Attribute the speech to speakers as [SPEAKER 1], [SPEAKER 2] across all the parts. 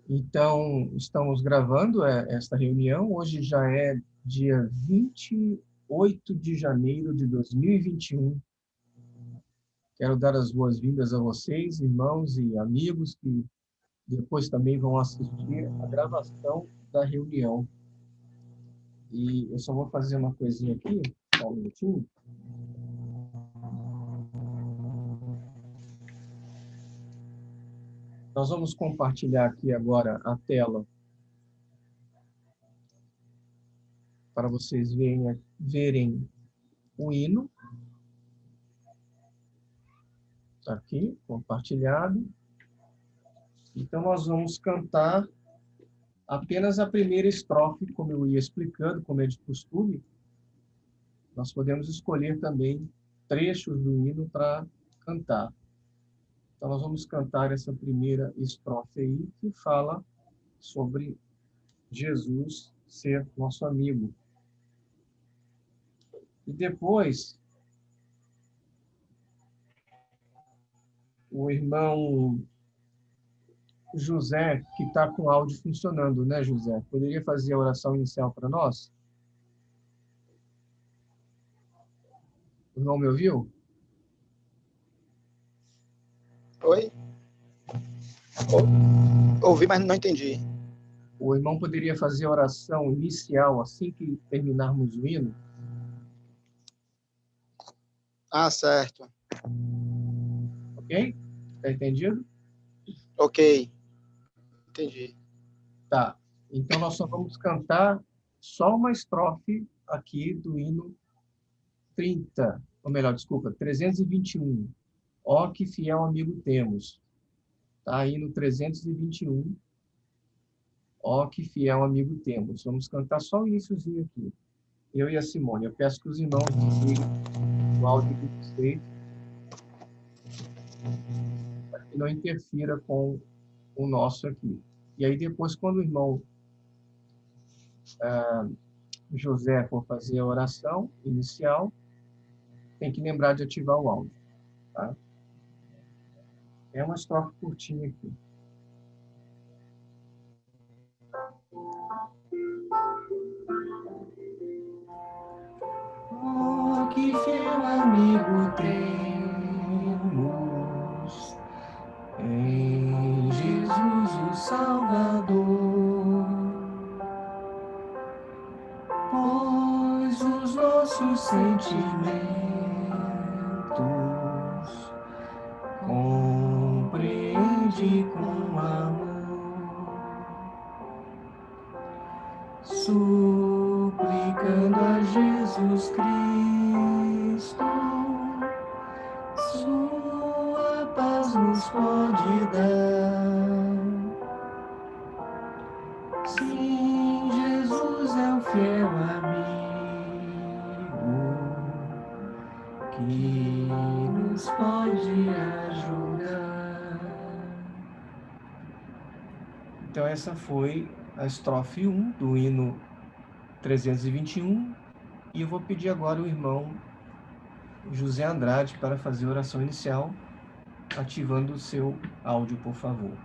[SPEAKER 1] Então, estamos gravando esta reunião. Hoje já é dia 28 de janeiro de 2021. Quero dar as boas-vindas a vocês, irmãos e amigos, que depois também vão assistir a gravação da reunião. E eu só vou fazer uma coisinha aqui, só um minutinho. Nós vamos compartilhar aqui agora a tela para vocês verem o hino. Está aqui, compartilhado. Então, nós vamos cantar apenas a primeira estrofe, como eu ia explicando, como é de costume. Nós podemos escolher também trechos do hino para cantar. Então, nós vamos cantar essa primeira estrofe aí, que fala sobre Jesus ser nosso amigo. E depois, o irmão José, que está com o áudio funcionando, né, José? Poderia fazer a oração inicial para nós? O irmão me ouviu?
[SPEAKER 2] Oi? Ouvi, mas não entendi.
[SPEAKER 1] O irmão poderia fazer a oração inicial assim que terminarmos o hino?
[SPEAKER 2] Ah, certo.
[SPEAKER 1] Ok? Está entendido?
[SPEAKER 2] Ok. Entendi.
[SPEAKER 1] Tá. Então, nós só vamos cantar só uma estrofe aqui do hino 30, ou melhor, desculpa, 321. Ó, que fiel amigo temos. Tá aí no 321. Ó, que fiel amigo temos. Vamos cantar só o iniciozinho aqui. Eu e a Simone. Eu peço que os irmãos desliguem o áudio de vocês, para que não interfira com o nosso aqui. E aí depois, quando o irmão José for fazer a oração inicial, tem que lembrar de ativar o áudio. Tá? É uma estrofe curtinha aqui. Oh, que fiel amigo temos em Jesus o Salvador, pois os nossos sentimentos compreende com amor, suplicando a Jesus Cristo, sua paz nos pode dar. Sim, Jesus é o fiel amigo que nos pode ajudar. Então, essa foi a estrofe 1 do hino 321. E eu vou pedir agora o irmão José Andrade para fazer a oração inicial, ativando o seu áudio, por favor.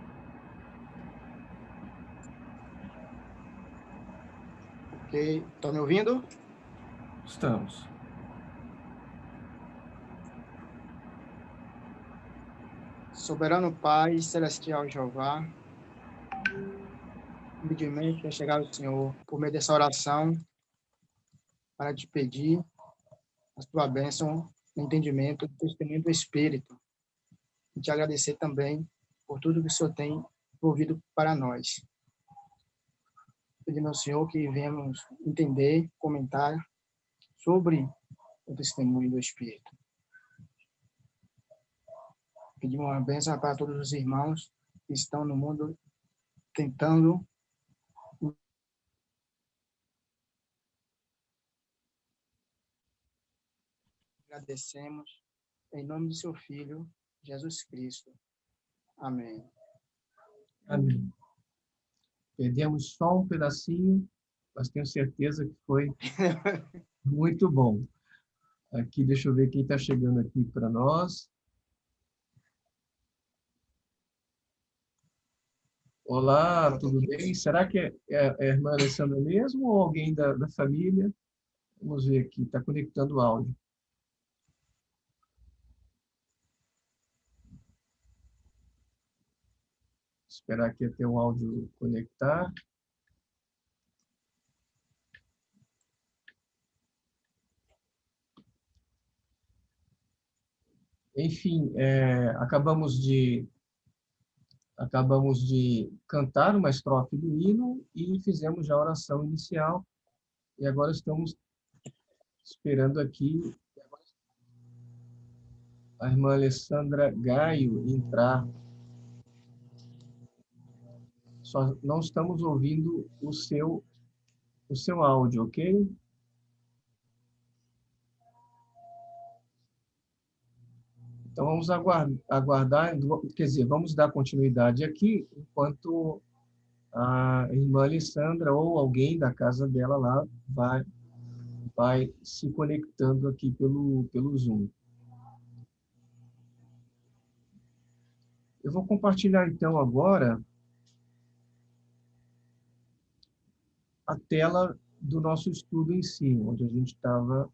[SPEAKER 2] Ok. Estão me ouvindo?
[SPEAKER 1] Estamos.
[SPEAKER 2] Soberano Pai, Celestial Jeová, humildemente é chegar ao Senhor por meio dessa oração para te pedir a tua bênção no entendimento do testemunho do Espírito e te agradecer também por tudo que o Senhor tem envolvido para nós. Pedindo ao Senhor que venhamos entender, comentar sobre o testemunho do Espírito. Pedimos uma bênção para todos os irmãos que estão no mundo tentando agradecemos em nome do seu Filho, Jesus Cristo. Amém.
[SPEAKER 1] Amém. Perdemos só um pedacinho, mas tenho certeza que foi muito bom. Aqui, deixa eu ver quem está chegando aqui para nós. Olá, tudo bem? Será que é a irmã Alessandra mesmo ou alguém da família? Vamos ver aqui, está conectando o áudio. Esperar aqui até o áudio conectar. Enfim, acabamos de cantar uma estrofe do hino e fizemos já a oração inicial. E agora estamos esperando aqui a irmã Alessandra Gaio entrar. Só não estamos ouvindo o seu áudio, ok? Então vamos aguardar, quer dizer, vamos dar continuidade aqui, enquanto a irmã Alessandra ou alguém da casa dela lá vai se conectando aqui pelo Zoom. Eu vou compartilhar então agora a tela do nosso estudo em si, onde a gente estava.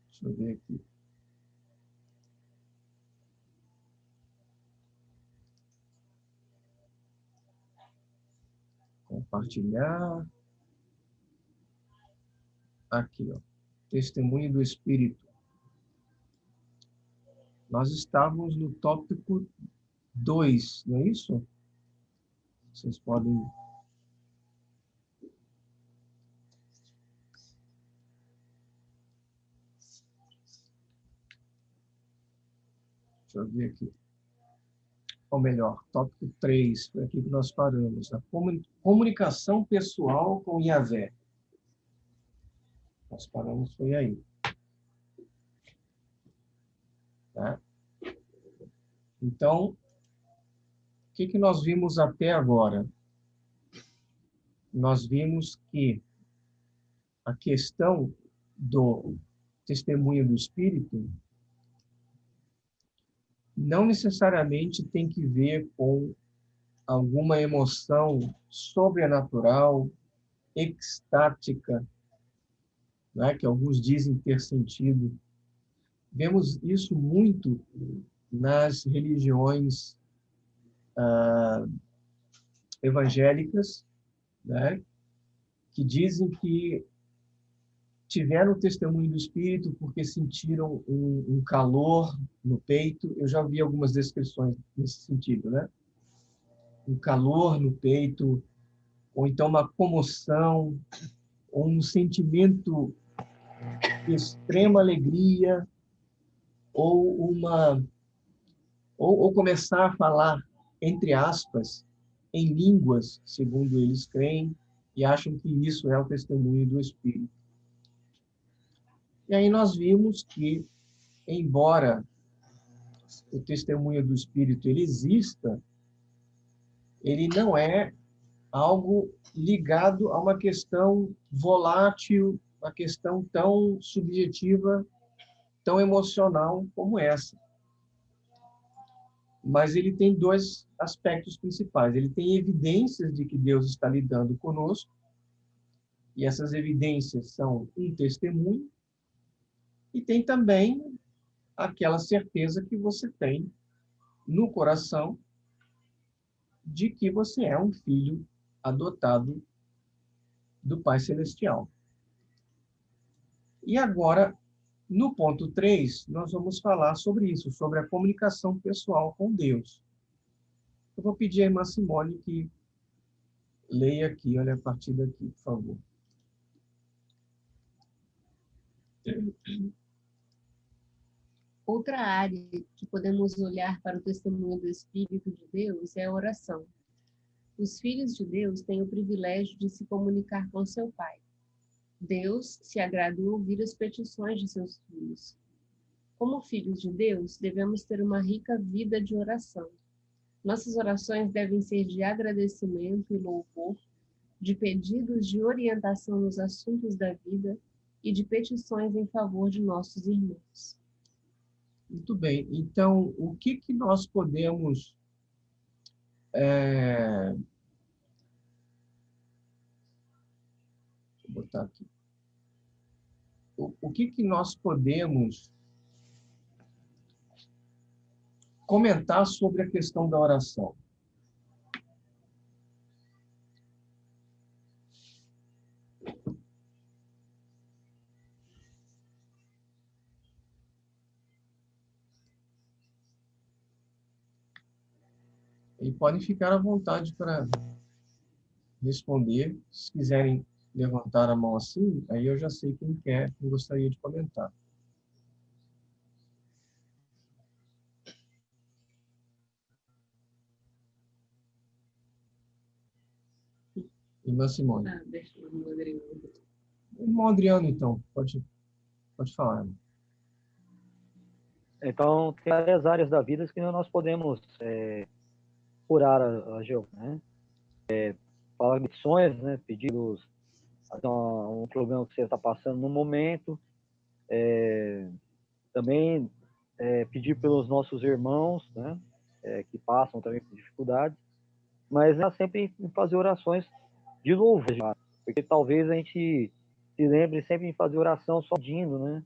[SPEAKER 1] Deixa eu ver aqui. Compartilhar. Aqui, ó. Testemunho do Espírito. Nós estávamos no tópico 2, não é isso? Vocês podem. Deixa eu ver aqui. Ou melhor, tópico 3, foi aqui que nós paramos. A comunicação pessoal com Yahvé. Nós paramos, foi aí. Tá? Então, o que nós vimos até agora? Nós vimos que a questão do testemunho do Espírito não necessariamente tem que ver com alguma emoção sobrenatural, extática, né, que alguns dizem ter sentido. Vemos isso muito nas religiões evangélicas, né, que dizem que tiveram o testemunho do Espírito porque sentiram um calor no peito. Eu já vi algumas descrições nesse sentido, né? Um calor no peito, ou então uma comoção, ou um sentimento de extrema alegria, ou ou começar a falar, entre aspas, em línguas, segundo eles creem, e acham que isso é o testemunho do Espírito. E aí nós vimos que, embora o testemunho do Espírito ele exista, ele não é algo ligado a uma questão volátil, uma questão tão subjetiva, tão emocional como essa. Mas ele tem dois aspectos principais. Ele tem evidências de que Deus está lidando conosco, e essas evidências são um testemunho, e tem também aquela certeza que você tem no coração de que você é um filho adotado do Pai Celestial. E agora, no ponto 3, nós vamos falar sobre isso, sobre a comunicação pessoal com Deus. Eu vou pedir à irmã Simone que leia aqui, olha a partir daqui, por favor.
[SPEAKER 3] Outra área que podemos olhar para o testemunho do Espírito de Deus é a oração. Os filhos de Deus têm o privilégio de se comunicar com seu Pai. Deus se agrada em ouvir as petições de seus filhos. Como filhos de Deus, devemos ter uma rica vida de oração. Nossas orações devem ser de agradecimento e louvor, de pedidos de orientação nos assuntos da vida e de petições em favor de nossos irmãos.
[SPEAKER 1] Muito bem. Então, o que que nós podemos deixa eu botar aqui. O que que nós podemos comentar sobre a questão da oração? E podem ficar à vontade para responder. Se quiserem levantar a mão assim, aí eu já sei quem quer, quem gostaria de comentar. Irmã Simone.
[SPEAKER 3] Deixa eu ver.
[SPEAKER 1] Irmão Adriano, então, pode falar. Irmão.
[SPEAKER 4] Então, tem várias áreas da vida que nós podemos curar a Jeová, né? Falar missões, né? Pedidos, um problema que você está passando no momento. Também pedir pelos nossos irmãos, né? Que passam também por dificuldades. Mas é sempre fazer orações de louvor, porque talvez a gente se lembre sempre em fazer oração só pedindo, né?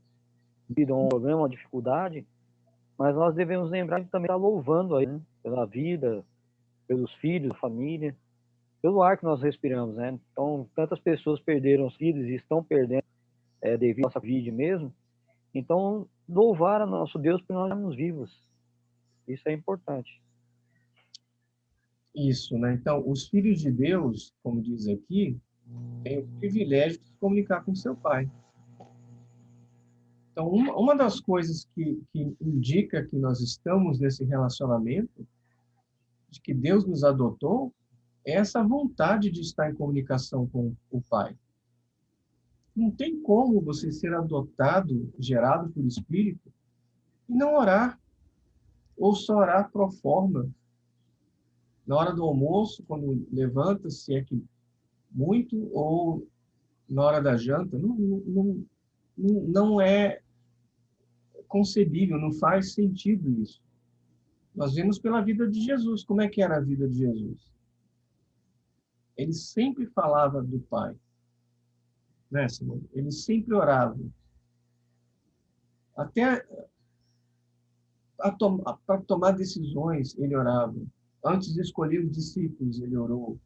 [SPEAKER 4] Devido a um problema, uma dificuldade, mas nós devemos lembrar de também estar louvando aí, né? Pela vida, pelos filhos, família, pelo ar que nós respiramos, né? Então, tantas pessoas perderam os filhos e estão perdendo devido à nossa vida mesmo. Então, louvar a nosso Deus por nós estarmos vivos. Isso é importante.
[SPEAKER 1] Isso, né? Então, os filhos de Deus, como diz aqui, têm o privilégio de se comunicar com seu pai. Então, uma das coisas que indica que nós estamos nesse relacionamento, de que Deus nos adotou, é essa vontade de estar em comunicação com o pai. Não tem como você ser adotado, gerado por Espírito, e não orar, ou só orar pro forma. Na hora do almoço, quando levanta, se é que muito, ou na hora da janta, não é concebível, não faz sentido isso. Nós vemos pela vida de Jesus. Como é que era a vida de Jesus? Ele sempre falava do Pai. Né, Simone? Ele sempre orava. Até para tomar decisões, ele orava. Antes de escolher os discípulos, ele orou.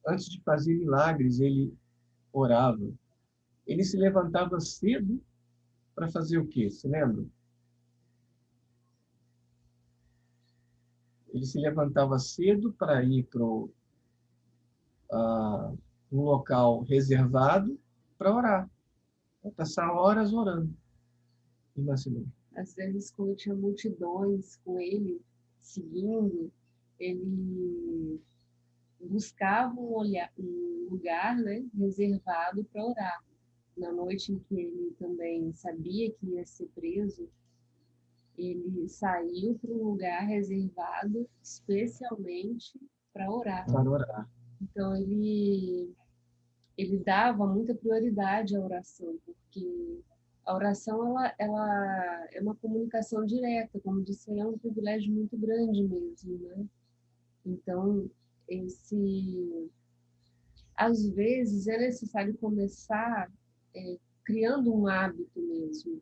[SPEAKER 1] Antes de fazer milagres, ele orava. Ele se levantava cedo para fazer o quê? Se lembra? Ele se levantava cedo para ir para um local reservado para orar. Para passar horas orando.
[SPEAKER 3] Às vezes, quando tinha multidões com ele, seguindo, ele buscava um lugar, né, reservado para orar. Na noite em que ele também sabia que ia ser preso, ele saiu para um lugar reservado especialmente para orar.
[SPEAKER 1] Para orar.
[SPEAKER 3] Então, ele dava muita prioridade à oração, porque a oração ela é uma comunicação direta, como disse, é um privilégio muito grande mesmo, né? Então, às vezes é necessário começar criando um hábito mesmo,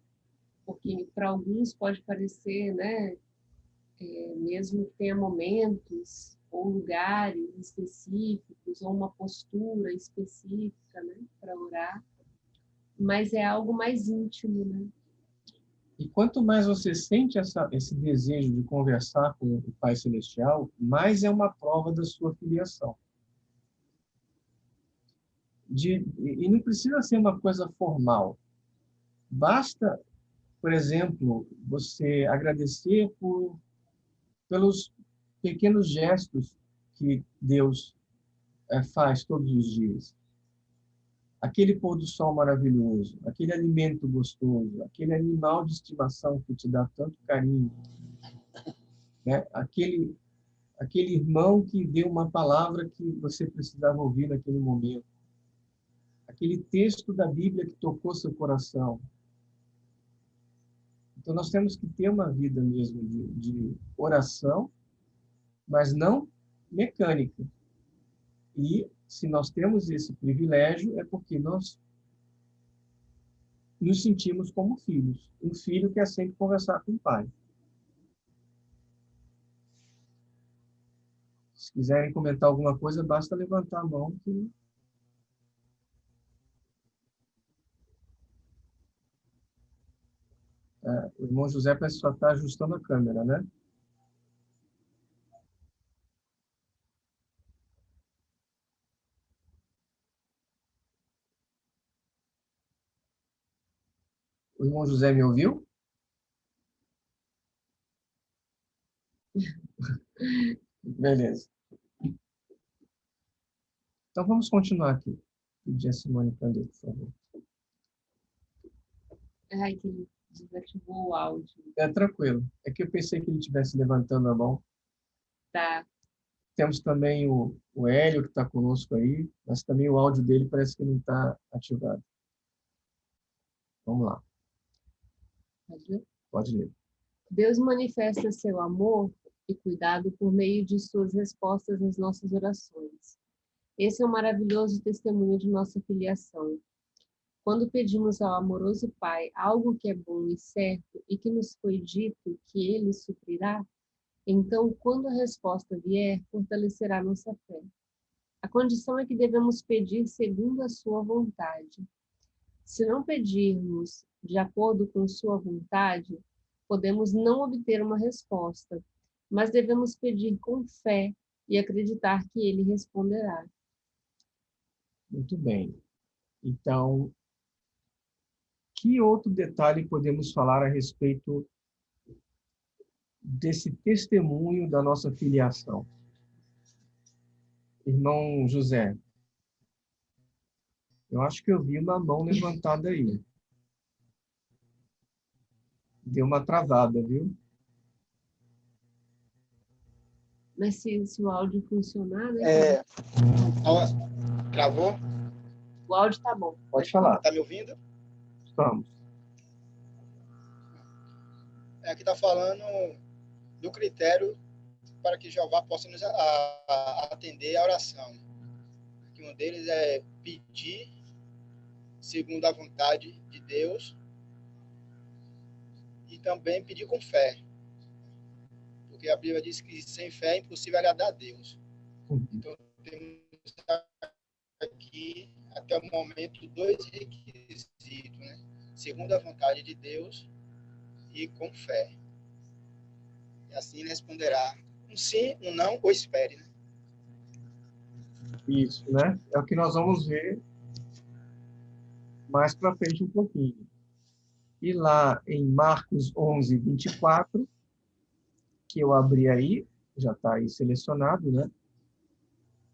[SPEAKER 3] porque para alguns pode parecer, né, mesmo que tenha momentos ou lugares específicos ou uma postura específica, né, para orar, mas é algo mais íntimo, né?
[SPEAKER 1] E quanto mais você sente esse desejo de conversar com o Pai Celestial, mais é uma prova da sua filiação. E não precisa ser uma coisa formal. Basta, por exemplo, você agradecer pelos pequenos gestos que Deus faz todos os dias. Aquele pôr do sol maravilhoso, aquele alimento gostoso, aquele animal de estimação que te dá tanto carinho, né? Aquele irmão que deu uma palavra que você precisava ouvir naquele momento, aquele texto da Bíblia que tocou seu coração. Então, nós temos que ter uma vida mesmo de oração, mas não mecânica. E, se nós temos esse privilégio, é porque nós nos sentimos como filhos. Um filho quer sempre conversar com o pai. Se quiserem comentar alguma coisa, basta levantar a mão que... o irmão José parece que só está ajustando a câmera, né? O irmão José me ouviu? Beleza. Então, vamos continuar aqui. Pedir a Simone para ler, por favor.
[SPEAKER 3] Ai, que ele desativou o áudio.
[SPEAKER 1] É tranquilo. É que eu pensei que ele estivesse levantando a mão.
[SPEAKER 3] Tá.
[SPEAKER 1] Temos também o Hélio, que está conosco aí, mas também o áudio dele parece que não está ativado. Vamos lá.
[SPEAKER 3] Pode ler?
[SPEAKER 1] Pode ler.
[SPEAKER 3] Deus manifesta seu amor e cuidado por meio de suas respostas às nossas orações. Esse é um maravilhoso testemunho de nossa filiação. Quando pedimos ao amoroso Pai algo que é bom e certo e que nos foi dito que Ele suprirá, então, quando a resposta vier, fortalecerá nossa fé. A condição é que devemos pedir segundo a sua vontade. Se não pedirmos de acordo com sua vontade, podemos não obter uma resposta, mas devemos pedir com fé e acreditar que Ele responderá.
[SPEAKER 1] Muito bem. Então, que outro detalhe podemos falar a respeito desse testemunho da nossa filiação? Irmão José, eu acho que eu vi uma mão levantada aí. Deu uma travada, viu?
[SPEAKER 3] Mas se o áudio funcionar, né?
[SPEAKER 2] Travou?
[SPEAKER 3] O áudio tá bom.
[SPEAKER 1] Pode falar.
[SPEAKER 2] Tá me ouvindo?
[SPEAKER 1] Estamos.
[SPEAKER 2] Aqui está falando do critério para que Jeová possa nos atender à oração. Que um deles é pedir segundo a vontade de Deus e também pedir com fé. Porque a Bíblia diz que sem fé é impossível agradar a Deus. Então, temos aqui, até o momento, 2 requisitos, né? Segundo a vontade de Deus e com fé. E assim ele responderá um sim, um não, ou espere, né?
[SPEAKER 1] Isso, né? É o que nós vamos ver mais para frente um pouquinho. E lá em Marcos 11, 24, que eu abri aí, já está aí selecionado, né?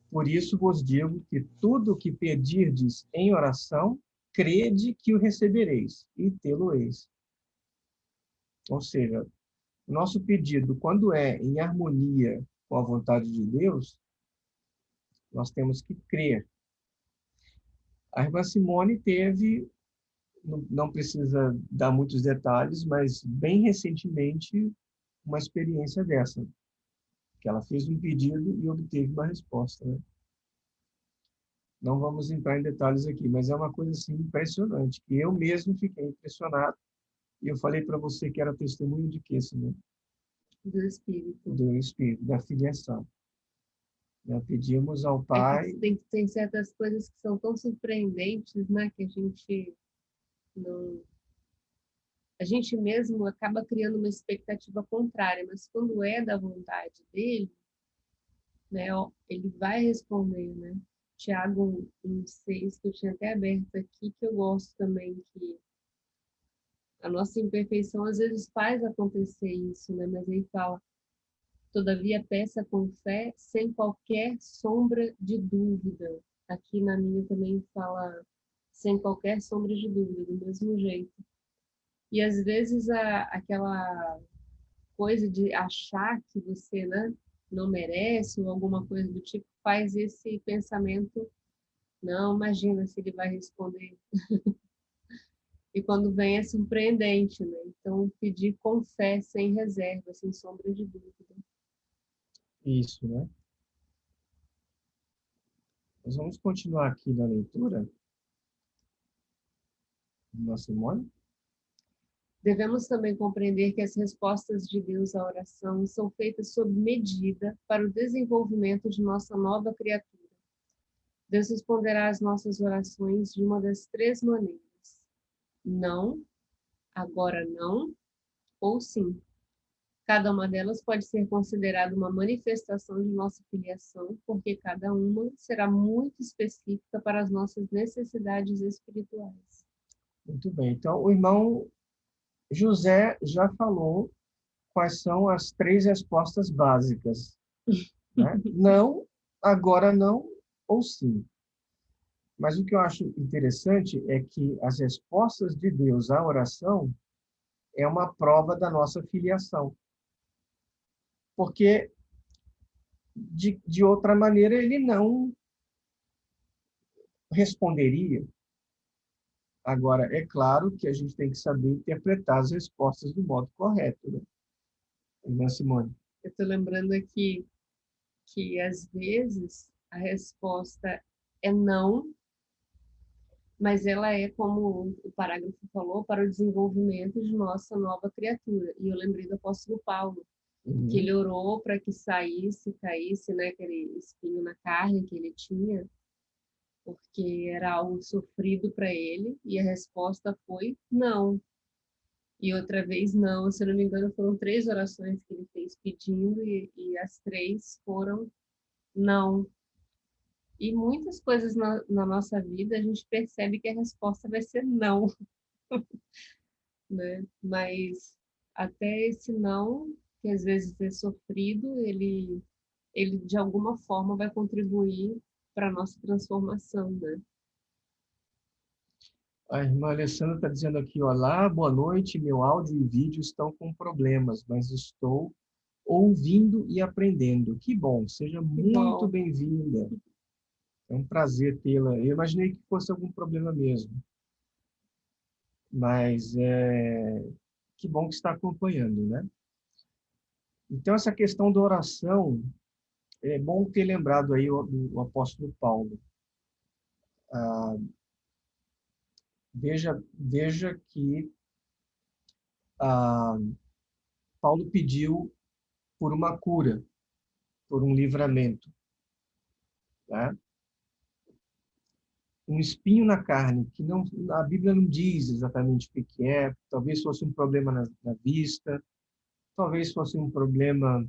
[SPEAKER 1] Por isso vos digo que tudo o que pedirdes em oração, crede que o recebereis, e tê-lo-eis. Ou seja, o nosso pedido, quando é em harmonia com a vontade de Deus, nós temos que crer. A irmã Simone teve, não precisa dar muitos detalhes, mas bem recentemente, uma experiência dessa, que ela fez um pedido e obteve uma resposta, né? Não vamos entrar em detalhes aqui, mas é uma coisa assim impressionante, que eu mesmo fiquei impressionado. E eu falei para você que era testemunho de quê, Simone?
[SPEAKER 3] Do Espírito.
[SPEAKER 1] Do Espírito, da filiação. Pedimos ao Pai...
[SPEAKER 3] Tem certas coisas que são tão surpreendentes, né, que a gente não... A gente mesmo acaba criando uma expectativa contrária, mas quando é da vontade dele, né, ele vai responder, né? Tiago 1,6, que eu tinha até aberto aqui, que eu gosto também, que a nossa imperfeição às vezes faz acontecer isso, né? Mas ele fala, todavia peça com fé, sem qualquer sombra de dúvida. Aqui na minha também fala sem qualquer sombra de dúvida, do mesmo jeito. E às vezes aquela coisa de achar que você, né, não merece ou alguma coisa do tipo, faz esse pensamento, não, imagina se ele vai responder. E quando vem é surpreendente, né? Então, pedir com fé, sem reserva, sem sombra de dúvida.
[SPEAKER 1] Isso, né? Nós vamos continuar aqui na leitura, nossa Simone.
[SPEAKER 3] Devemos também compreender que as respostas de Deus à oração são feitas sob medida para o desenvolvimento de nossa nova criatura. Deus responderá às nossas orações de uma das 3 maneiras: não, agora não, ou sim. Cada uma delas pode ser considerada uma manifestação de nossa filiação, porque cada uma será muito específica para as nossas necessidades espirituais.
[SPEAKER 1] Muito bem. Então, o irmão José já falou quais são as 3 respostas básicas, né? Não, agora não, ou sim. Mas o que eu acho interessante é que as respostas de Deus à oração é uma prova da nossa filiação. Porque, de outra maneira, ele não responderia. Agora, é claro que a gente tem que saber interpretar as respostas do modo correto, né? Irmã Simone.
[SPEAKER 3] Eu estou lembrando aqui que, às vezes, a resposta é não, mas ela é, como o parágrafo falou, para o desenvolvimento de nossa nova criatura. E eu lembrei do apóstolo Paulo, que ele orou para que caísse, né, aquele espinho na carne que ele tinha, porque era algo sofrido para ele, e a resposta foi não. E outra vez não, se eu não me engano, foram 3 orações que ele fez pedindo, e as 3 foram não. E muitas coisas na nossa vida a gente percebe que a resposta vai ser não, né? Mas até esse não, que às vezes é sofrido, ele de alguma forma vai contribuir para a nossa transformação, né?
[SPEAKER 1] A irmã Alessandra está dizendo aqui: olá, boa noite, meu áudio e vídeo estão com problemas, mas estou ouvindo e aprendendo. Que bom, seja muito bem-vinda. É um prazer tê-la. Eu imaginei que fosse algum problema mesmo, mas que bom que está acompanhando, né? Então, essa questão da oração, é bom ter lembrado aí o apóstolo Paulo. Veja que Paulo pediu por uma cura, por um livramento, né? Um espinho na carne, que não, a Bíblia não diz exatamente o que é, talvez fosse um problema na vista, talvez fosse um problema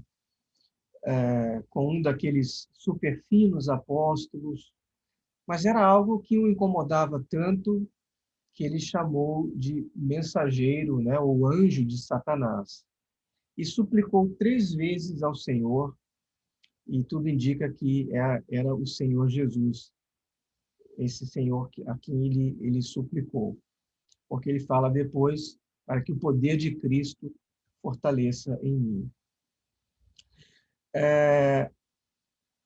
[SPEAKER 1] com um daqueles super finos apóstolos, mas era algo que o incomodava tanto que ele chamou de mensageiro, né, ou anjo de Satanás, e suplicou 3 vezes ao Senhor, e tudo indica que era o Senhor Jesus, esse Senhor a quem ele suplicou, porque ele fala depois, para que o poder de Cristo fortaleça em mim.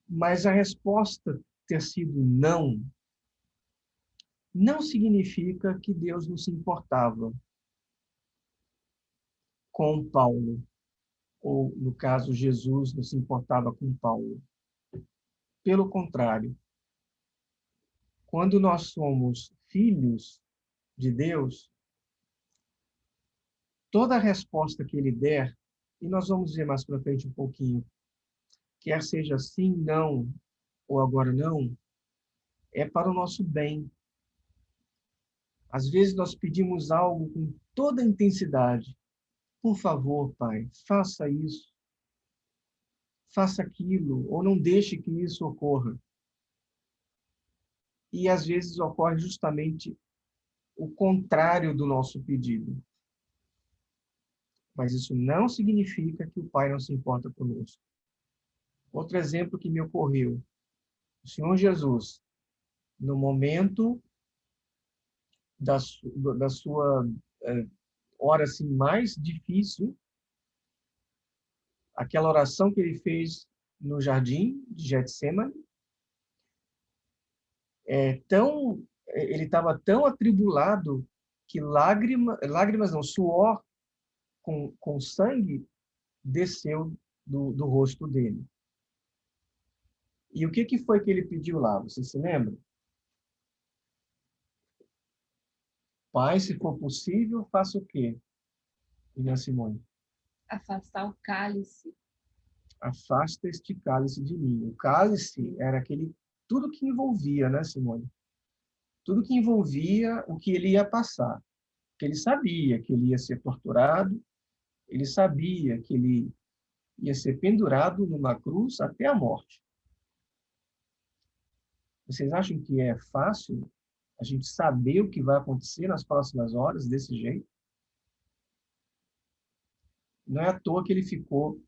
[SPEAKER 1] Mas a resposta ter sido não significa que Deus não se importava com Paulo, ou, no caso, Jesus não se importava com Paulo. Pelo contrário, quando nós somos filhos de Deus, toda resposta que ele der, e nós vamos ver mais para frente um pouquinho, quer seja sim, não, ou agora não, é para o nosso bem. Às vezes nós pedimos algo com toda a intensidade. Por favor, Pai, faça isso, faça aquilo, ou não deixe que isso ocorra. E às vezes ocorre justamente o contrário do nosso pedido. Mas isso não significa que o Pai não se importa conosco. Outro exemplo que me ocorreu: o Senhor Jesus, no momento da sua hora assim, mais difícil, aquela oração que ele fez no jardim de Getsêmani, ele estava tão atribulado que lágrimas não, suor com sangue desceu do rosto dele. E o que foi que ele pediu lá? Você se lembra? Pai, se for possível, faça o quê? Irmã Simone?
[SPEAKER 3] Afastar o cálice.
[SPEAKER 1] Afasta este cálice de mim. O cálice era tudo que envolvia, né, Simone? Tudo que envolvia o que ele ia passar. Porque ele sabia que ele ia ser torturado, ele sabia que ele ia ser pendurado numa cruz até a morte. Vocês acham que é fácil a gente saber o que vai acontecer nas próximas horas desse jeito? Não é à toa que ele ficou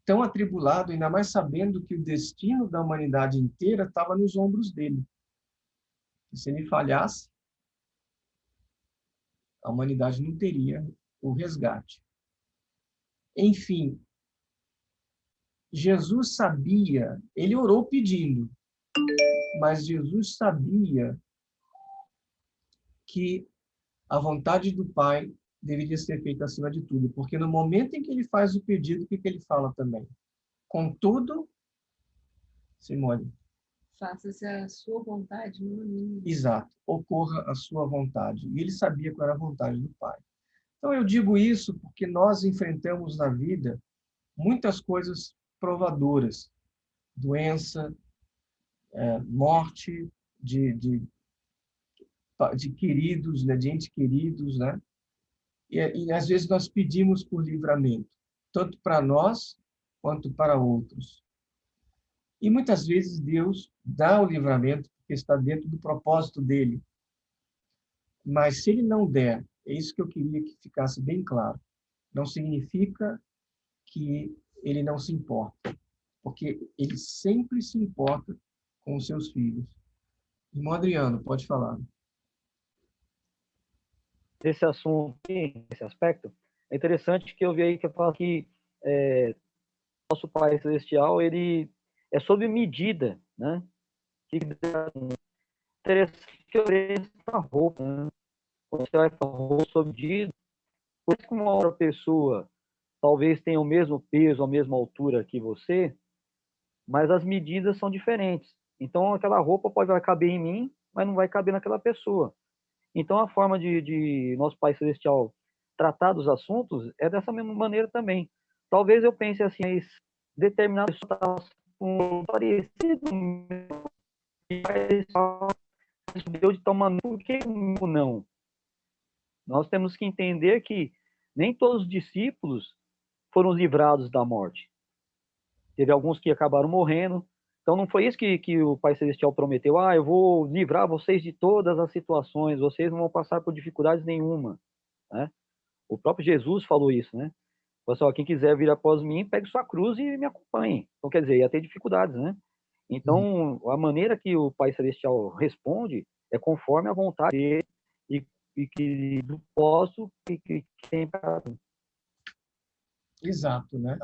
[SPEAKER 1] tão atribulado, ainda mais sabendo que o destino da humanidade inteira estava nos ombros dele. E se ele falhasse, a humanidade não teria o resgate. Enfim, Jesus sabia, ele orou pedindo, mas Jesus sabia que a vontade do Pai deveria ser feita acima de tudo, porque no momento em que ele faz o pedido, o que ele fala também? Contudo, Simone.
[SPEAKER 3] Faça-se a sua vontade, não a minha.
[SPEAKER 1] Exato, ocorra a sua vontade. E ele sabia qual era a vontade do Pai. Então eu digo isso porque nós enfrentamos na vida muitas coisas provadoras, doença, morte de queridos, né, de entes queridos, né? E às vezes nós pedimos por livramento, tanto para nós quanto para outros. E muitas vezes Deus dá o livramento porque está dentro do propósito dele. Mas se ele não der, é isso que eu queria que ficasse bem claro. Não significa que ele não se importa, porque ele sempre se importa com os seus filhos. Irmão Adriano, pode falar.
[SPEAKER 4] Esse assunto, esse aspecto, é interessante que eu vi aí que fala que nosso Pai Celestial, ele é sob medida, né? Interessante que eu vejo na roupa, né? Quando você vai para roupa sob medida, por isso que uma outra pessoa talvez tenha o mesmo peso, a mesma altura que você, mas as medidas são diferentes. Então, aquela roupa vai caber em mim, mas não vai caber naquela pessoa. Então, a forma de nosso Pai Celestial tratar dos assuntos é dessa mesma maneira também. Talvez eu pense assim, mas determinada pessoa está com parecido, Deus de tal maneira, por que não? Nós temos que entender que nem todos os discípulos foram livrados da morte. Teve alguns que acabaram morrendo. Então, não foi isso que o Pai Celestial prometeu. Eu vou livrar vocês de todas as situações, vocês não vão passar por dificuldades nenhuma. Né? O próprio Jesus falou isso, né? Pessoal, quem quiser vir após mim, pegue sua cruz e me acompanhe. Então, quer dizer, ia ter dificuldades, né? Então, a maneira que o Pai Celestial responde é conforme a vontade dele e que do posso que tem para mim.
[SPEAKER 1] Exato, né?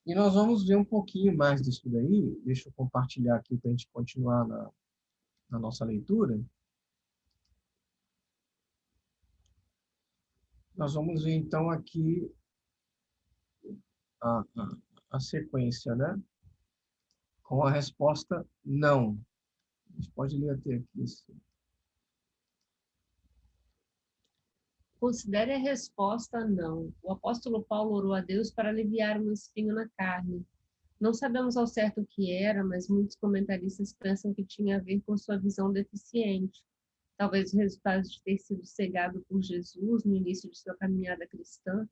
[SPEAKER 1] E nós vamos ver um pouquinho mais disso daí. Deixa eu compartilhar aqui para a gente continuar na nossa leitura. Nós vamos ver, então, aqui a sequência, né? Com a resposta não. A gente pode ler até aqui.
[SPEAKER 3] Considere a resposta não. O apóstolo Paulo orou a Deus para aliviar um espinho na carne. Não sabemos ao certo o que era, mas muitos comentaristas pensam que tinha a ver com sua visão deficiente. Talvez o resultado de ter sido cegado por Jesus no início de sua caminhada cristã.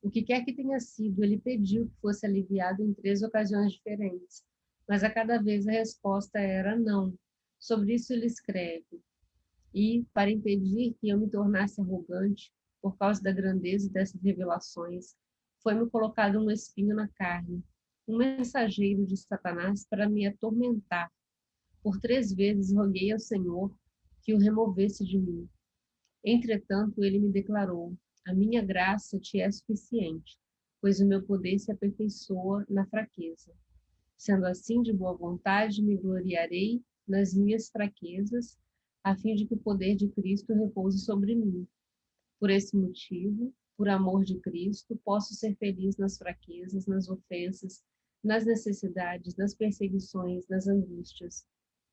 [SPEAKER 3] O que quer que tenha sido, ele pediu que fosse aliviado em 3 ocasiões diferentes, mas a cada vez a resposta era não. Sobre isso ele escreve: e, para impedir que eu me tornasse arrogante, por causa da grandeza dessas revelações, foi-me colocado um espinho na carne, um mensageiro de Satanás para me atormentar. Por 3 vezes roguei ao Senhor que o removesse de mim. Entretanto, ele me declarou: a minha graça te é suficiente, pois o meu poder se aperfeiçoa na fraqueza. Sendo assim, de boa vontade, me gloriarei nas minhas fraquezas, a fim de que o poder de Cristo repouse sobre mim. Por esse motivo, por amor de Cristo, posso ser feliz nas fraquezas, nas ofensas, nas necessidades, nas perseguições, nas angústias.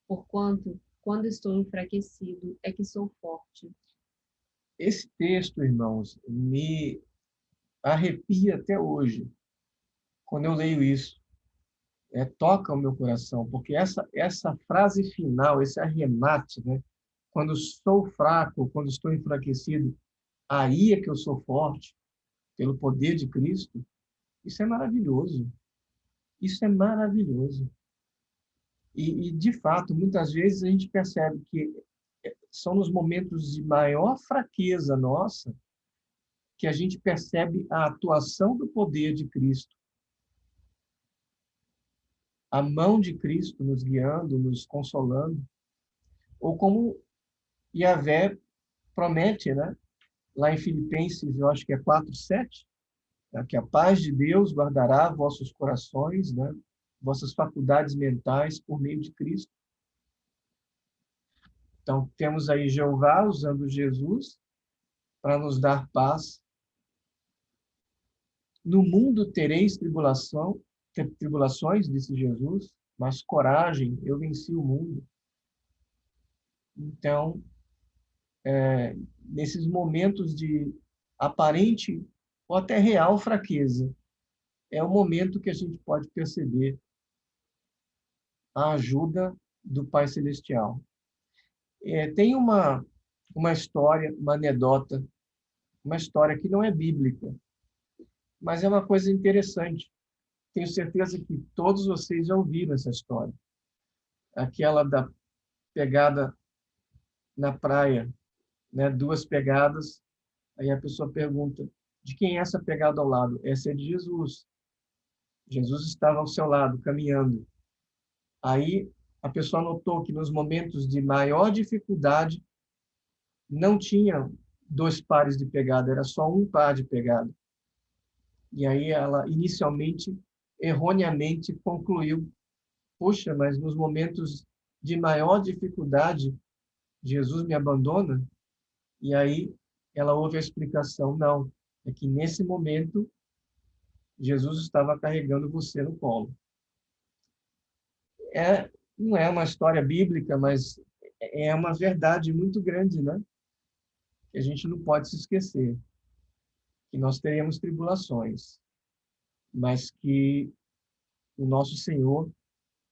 [SPEAKER 3] Porquanto, quando estou enfraquecido, é que sou forte.
[SPEAKER 1] Esse texto, irmãos, me arrepia até hoje, quando eu leio isso. Toca o meu coração, porque essa frase final, esse arremate, né? Quando sou fraco, quando estou enfraquecido, aí é que eu sou forte, pelo poder de Cristo. Isso é maravilhoso. Isso é maravilhoso. De fato, muitas vezes a gente percebe que são nos momentos de maior fraqueza nossa que a gente percebe a atuação do poder de Cristo, a mão de Cristo nos guiando, nos consolando, ou como Yahvé promete, né? Lá em Filipenses, eu acho que é 4:7, né? Que a paz de Deus guardará vossos corações, né? Vossas faculdades mentais por meio de Cristo. Então, temos aí Jeová usando Jesus para nos dar paz. No mundo tereis tribulações, disse Jesus, mas coragem, eu venci o mundo. Então, nesses momentos de aparente ou até real fraqueza, é o momento que a gente pode perceber a ajuda do Pai Celestial. Tem uma história, uma anedota, uma história que não é bíblica, mas é uma coisa interessante. Tenho certeza que todos vocês já ouviram essa história. Aquela da pegada na praia, né? Duas pegadas, aí a pessoa pergunta, de quem é essa pegada ao lado? Essa é de Jesus. Jesus estava ao seu lado, caminhando. Aí a pessoa notou que nos momentos de maior dificuldade não tinha dois pares de pegada, era só um par de pegada. E aí ela inicialmente, erroneamente, concluiu: puxa, mas nos momentos de maior dificuldade, Jesus me abandona? E aí ela ouve a explicação: não, é que nesse momento Jesus estava carregando você no colo. Não é uma história bíblica, mas é uma verdade muito grande, né? Que a gente não pode se esquecer, que nós teremos tribulações, mas que o nosso Senhor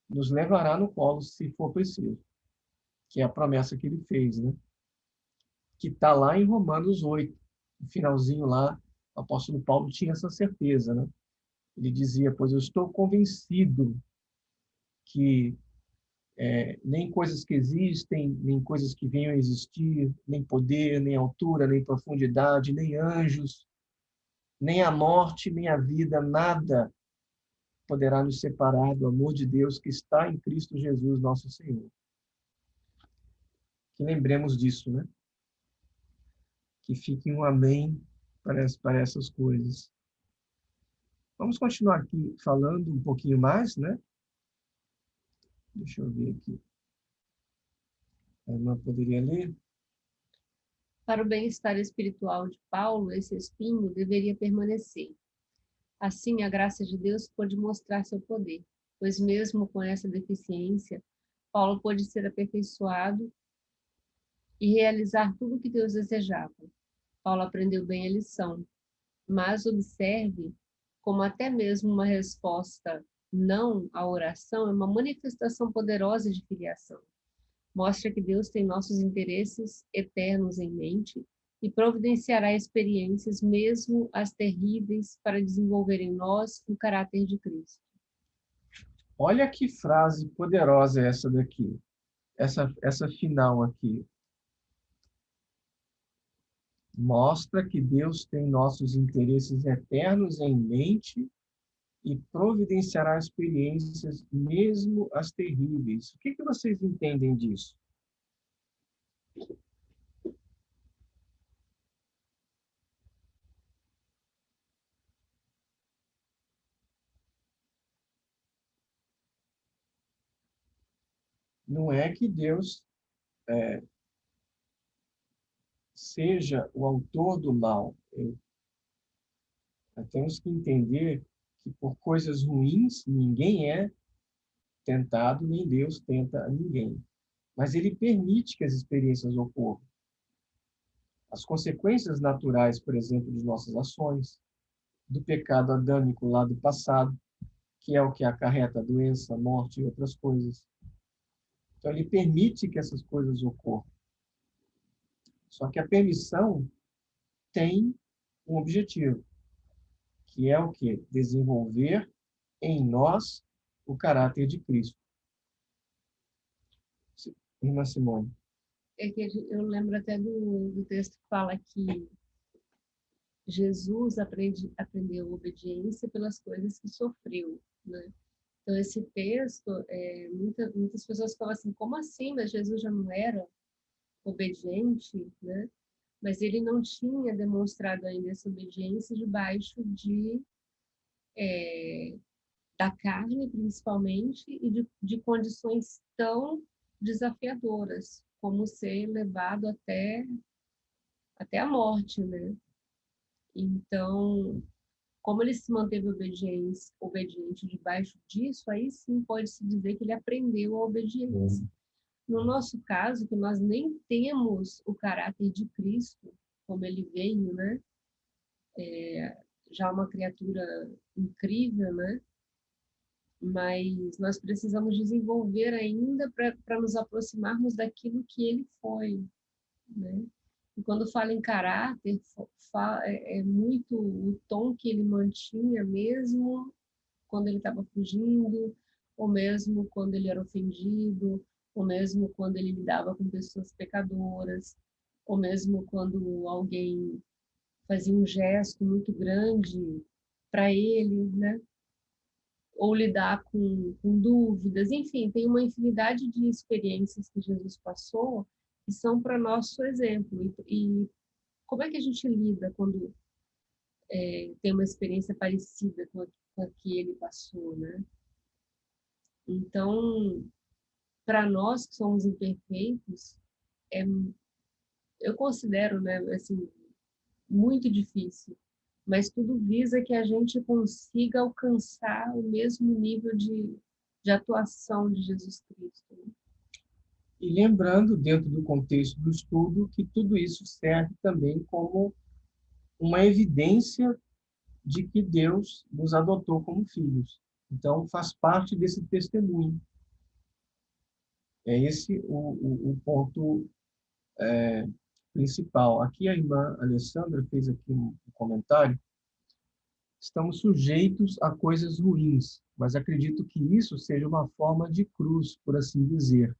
[SPEAKER 1] nos levará no colo se for preciso, que é a promessa que ele fez, né? Que está lá em Romanos 8, no finalzinho lá, o apóstolo Paulo tinha essa certeza, né? Ele dizia: pois eu estou convencido que nem coisas que existem, nem coisas que venham a existir, nem poder, nem altura, nem profundidade, nem anjos, nem a morte, nem a vida, nada poderá nos separar do amor de Deus que está em Cristo Jesus, nosso Senhor. Que lembremos disso, né? Que fique um amém para essas coisas. Vamos continuar aqui falando um pouquinho mais, né? Deixa eu ver aqui. A irmã poderia ler?
[SPEAKER 3] Para o bem-estar espiritual de Paulo, esse espinho deveria permanecer. Assim, a graça de Deus pôde mostrar seu poder, pois mesmo com essa deficiência, Paulo pôde ser aperfeiçoado e realizar tudo o que Deus desejava. Paulo aprendeu bem a lição, mas observe como até mesmo uma resposta não à oração é uma manifestação poderosa de filiação. Mostra que Deus tem nossos interesses eternos em mente e providenciará experiências, mesmo as terríveis, para desenvolver em nós o caráter de Cristo.
[SPEAKER 1] Olha que frase poderosa é essa daqui. Essa final aqui. Mostra que Deus tem nossos interesses eternos em mente e providenciará experiências, mesmo as terríveis. O que vocês entendem disso? Não é que Deus seja o autor do mal. Nós temos que entender que por coisas ruins ninguém é tentado, nem Deus tenta a ninguém. Mas ele permite que as experiências ocorram. As consequências naturais, por exemplo, de nossas ações, do pecado adâmico lá do passado, que é o que acarreta a doença, a morte e outras coisas. Então, ele permite que essas coisas ocorram. Só que a permissão tem um objetivo, que é o quê? Desenvolver em nós o caráter de Cristo. Irmã Simone.
[SPEAKER 3] É que eu lembro até do texto que fala que Jesus aprendeu obediência pelas coisas que sofreu, né? Então, esse texto, muitas pessoas falam assim, como assim? Mas Jesus já não era obediente, né? Mas ele não tinha demonstrado ainda essa obediência debaixo da carne, principalmente, e de condições tão desafiadoras, como ser levado até a morte, né? Então, como ele se manteve obediente debaixo disso, aí sim pode-se dizer que ele aprendeu a obediência. No nosso caso, que nós nem temos o caráter de Cristo, como ele veio, né? Já uma criatura incrível, né? Mas nós precisamos desenvolver ainda para nos aproximarmos daquilo que ele foi, né? E quando fala em caráter, é muito o tom que ele mantinha mesmo quando ele estava fugindo, ou mesmo quando ele era ofendido, ou mesmo quando ele lidava com pessoas pecadoras, ou mesmo quando alguém fazia um gesto muito grande para ele, né? Ou lidar com dúvidas, enfim, tem uma infinidade de experiências que Jesus passou que são para nosso exemplo. E como é que a gente lida quando tem uma experiência parecida com a que ele passou, né? Então, para nós que somos imperfeitos, é, eu considero, né, assim, muito difícil, mas tudo visa que a gente consiga alcançar o mesmo nível de atuação de Jesus Cristo, né?
[SPEAKER 1] E lembrando, dentro do contexto do estudo, que tudo isso serve também como uma evidência de que Deus nos adotou como filhos. Então, faz parte desse testemunho. É esse o ponto principal. Aqui a irmã Alessandra fez aqui um comentário. Estamos sujeitos a coisas ruins, mas acredito que isso seja uma forma de cruz, por assim dizer.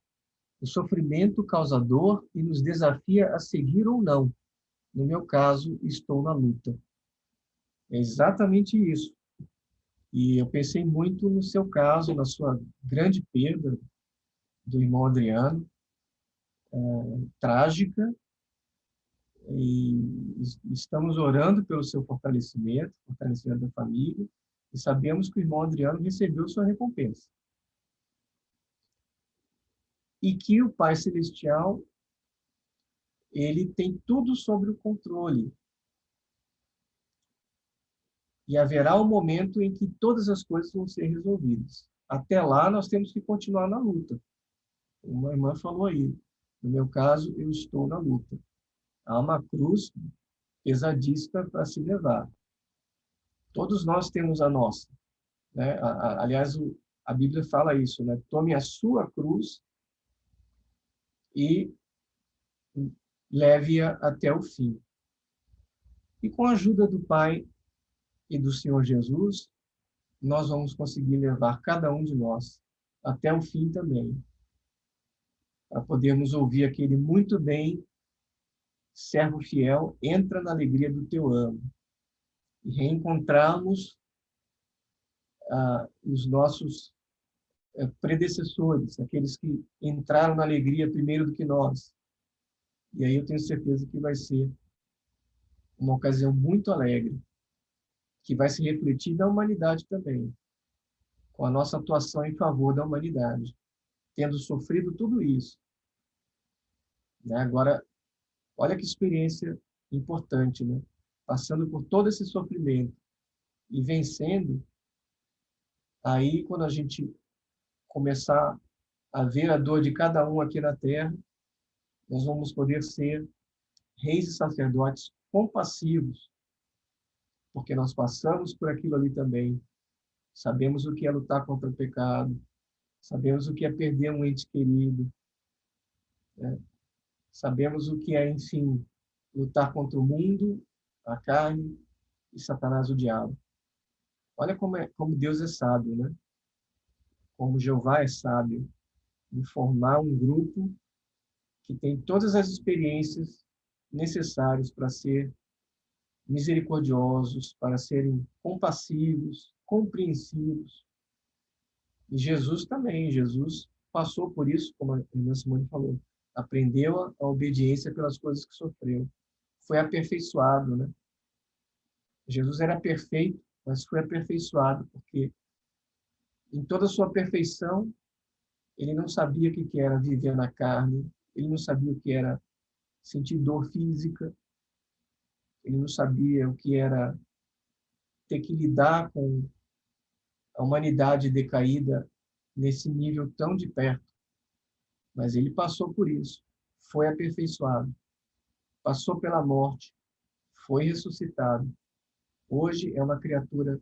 [SPEAKER 1] O sofrimento causa dor e nos desafia a seguir ou não. No meu caso, estou na luta. É exatamente isso. E eu pensei muito no seu caso, na sua grande perda do irmão Adriano, trágica, e estamos orando pelo seu fortalecimento da família, e sabemos que o irmão Adriano recebeu sua recompensa. E que o Pai Celestial, ele tem tudo sob o controle. E haverá um momento em que todas as coisas vão ser resolvidas. Até lá, nós temos que continuar na luta. Uma irmã falou aí. No meu caso, eu estou na luta. Há uma cruz pesadíssima para se levar. Todos nós temos a nossa, né? Aliás, a Bíblia fala isso, né? Tome a sua cruz e leve-a até o fim. E com a ajuda do Pai e do Senhor Jesus, nós vamos conseguir levar cada um de nós até o fim também, para podermos ouvir aquele muito bem, servo fiel, entra na alegria do teu amo, e reencontrarmos os nossos predecessores, aqueles que entraram na alegria primeiro do que nós. E aí eu tenho certeza que vai ser uma ocasião muito alegre, que vai se refletir na humanidade também, com a nossa atuação em favor da humanidade, tendo sofrido tudo isso. Né? Agora, Olha que experiência importante, né? Passando por todo esse sofrimento e vencendo, aí quando a gente começar a ver a dor de cada um aqui na Terra, nós vamos poder ser reis e sacerdotes compassivos, porque nós passamos por aquilo ali também. Sabemos o que é lutar contra o pecado, sabemos o que é perder um ente querido, né? Sabemos o que é, enfim, lutar contra o mundo, a carne e Satanás, o diabo. Olha como Deus é sábio, né? Como Jeová é sábio em formar um grupo que tem todas as experiências necessárias para ser misericordiosos, para serem compassivos, compreensivos. E Jesus também, Jesus passou por isso, como a irmã Simone falou, aprendeu a obediência pelas coisas que sofreu. Foi aperfeiçoado, né? Jesus era perfeito, mas foi aperfeiçoado, porque em toda a sua perfeição, ele não sabia o que era viver na carne, ele não sabia o que era sentir dor física, ele não sabia o que era ter que lidar com a humanidade decaída nesse nível tão de perto. Mas ele passou por isso, foi aperfeiçoado, passou pela morte, foi ressuscitado. Hoje é uma criatura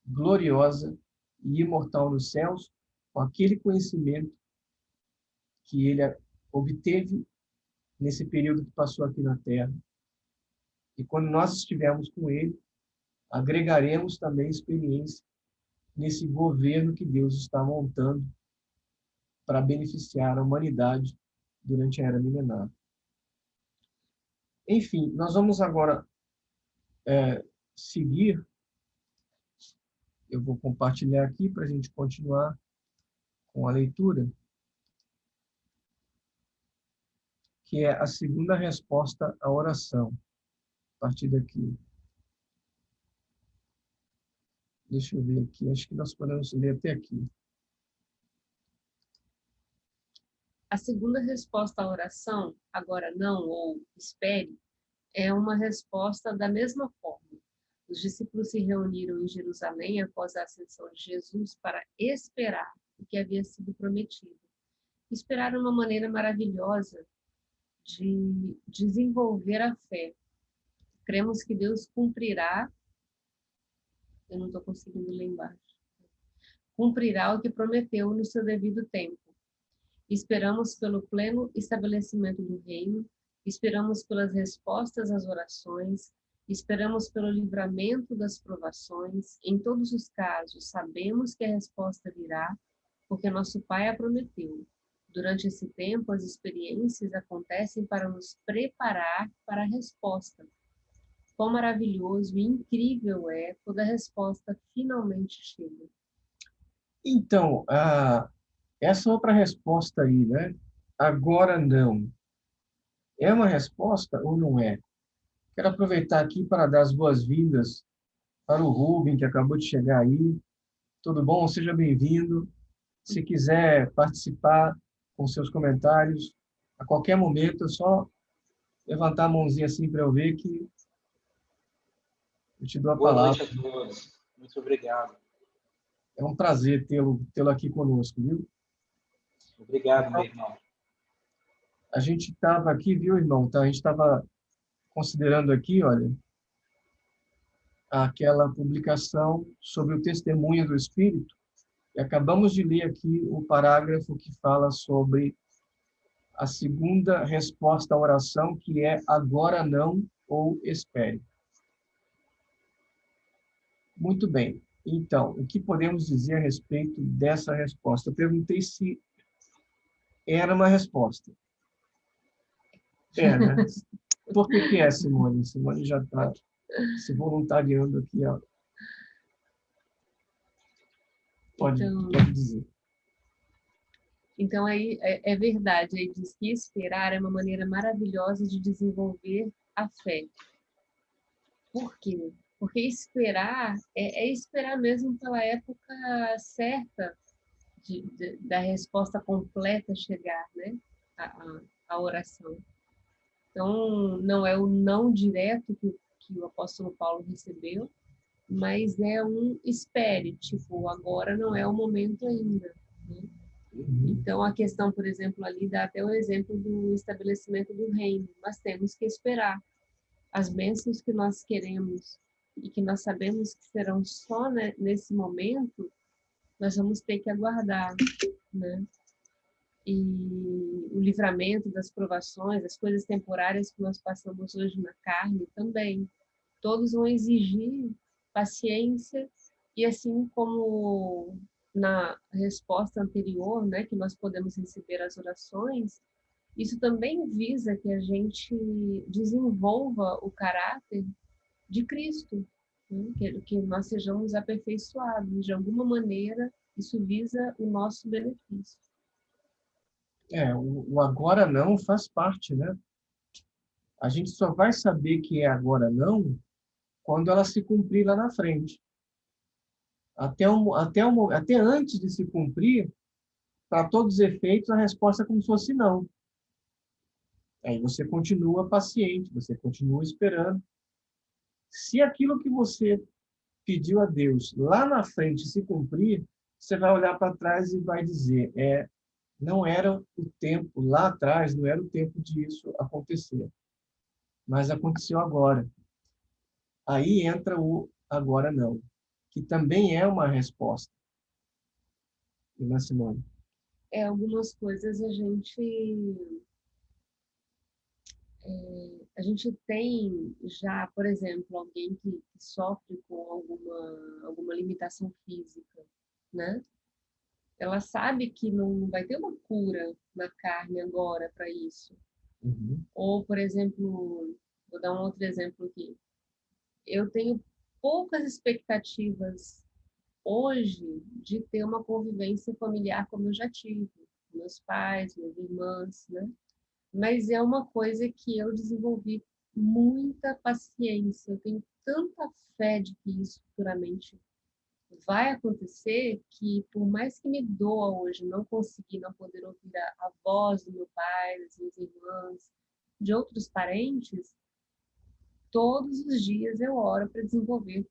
[SPEAKER 1] gloriosa e imortal nos céus, com aquele conhecimento que ele obteve nesse período que passou aqui na Terra. E quando nós estivermos com ele, agregaremos também experiência nesse governo que Deus está montando para beneficiar a humanidade durante a era milenar. Enfim, nós vamos agora seguir. Eu vou compartilhar aqui para a gente continuar com a leitura, que é a segunda resposta à oração. A partir daqui. Deixa eu ver aqui, acho que nós podemos ler até aqui.
[SPEAKER 3] A segunda resposta à oração, agora não ou espere, é uma resposta da mesma forma. Os discípulos se reuniram em Jerusalém após a ascensão de Jesus para esperar o que havia sido prometido. Esperar uma maneira maravilhosa de desenvolver a fé. Cremos que Deus cumprirá, eu não estou conseguindo ler embaixo, cumprirá o que prometeu no seu devido tempo. Esperamos pelo pleno estabelecimento do reino, esperamos pelas respostas às orações, esperamos pelo livramento das provações. Em todos os casos, sabemos que a resposta virá, porque nosso Pai a prometeu. Durante esse tempo, as experiências acontecem para nos preparar para a resposta. Quão maravilhoso e incrível é quando a resposta finalmente chega.
[SPEAKER 1] Então, essa outra resposta aí, né? Agora não. É uma resposta ou não é? Quero aproveitar aqui para dar as boas-vindas para o Rubem, que acabou de chegar aí. Tudo bom? Seja bem-vindo. Se quiser participar com seus comentários, a qualquer momento é só levantar a mãozinha assim para eu ver que eu te dou a palavra.
[SPEAKER 5] Boa noite a todos. Muito obrigado.
[SPEAKER 1] É um prazer tê-lo aqui conosco, viu?
[SPEAKER 5] Obrigado,
[SPEAKER 1] Então,
[SPEAKER 5] meu irmão.
[SPEAKER 1] a gente estava aqui, viu, irmão? Tá? A gente estava considerando aqui, olha, aquela publicação sobre o testemunho do Espírito, e acabamos de ler aqui o parágrafo que fala sobre a segunda resposta à oração, que é agora não ou espere. Muito bem. Então, o que podemos dizer a respeito dessa resposta? Eu perguntei se era uma resposta. É, né? Por que é, Simone? Simone já está se voluntariando aqui. Ó. Pode dizer.
[SPEAKER 3] Então, aí é verdade, aí diz que esperar é uma maneira maravilhosa de desenvolver a fé. Por quê? Porque esperar é esperar mesmo pela época certa da resposta completa chegar, né? A oração. Então, não é o não direto que o apóstolo Paulo recebeu, mas é um espere, tipo, agora não é o momento ainda, né? Então, a questão, por exemplo, ali dá até o exemplo do estabelecimento do reino. Nós temos que esperar. As bênçãos que nós queremos e que nós sabemos que serão só, né, nesse momento, nós vamos ter que aguardar, né? E o livramento das provações, as coisas temporárias que nós passamos hoje na carne também. Todos vão exigir paciência e assim como na resposta anterior, né, que nós podemos receber as orações, isso também visa que a gente desenvolva o caráter de Cristo, né? Que nós sejamos aperfeiçoados. De alguma maneira, isso visa o nosso benefício.
[SPEAKER 1] O agora não faz parte, né? A gente só vai saber que é agora não quando ela se cumprir lá na frente. Até antes de se cumprir, para todos os efeitos, a resposta é como se fosse não. Aí você continua paciente, você continua esperando. Se aquilo que você pediu a Deus lá na frente se cumprir, você vai olhar para trás e vai dizer, não era o tempo, lá atrás, não era o tempo disso acontecer. Mas aconteceu agora. Aí entra o agora não, que também é uma resposta. Né, Simone?
[SPEAKER 3] Algumas coisas a gente tem já, por exemplo, alguém que sofre com alguma limitação física, né? Ela sabe que não vai ter uma cura na carne agora para isso.
[SPEAKER 1] Uhum.
[SPEAKER 3] Ou, por exemplo, vou dar um outro exemplo aqui. Eu tenho poucas expectativas hoje de ter uma convivência familiar como eu já tive, com meus pais, minhas irmãs, né? Mas é uma coisa que eu desenvolvi muita paciência. Eu tenho tanta fé de que isso futuramente vai acontecer que, por mais que me doa hoje não conseguir, não poder ouvir a voz do meu pai, das minhas irmãs, de outros parentes, todos os dias eu oro para desenvolver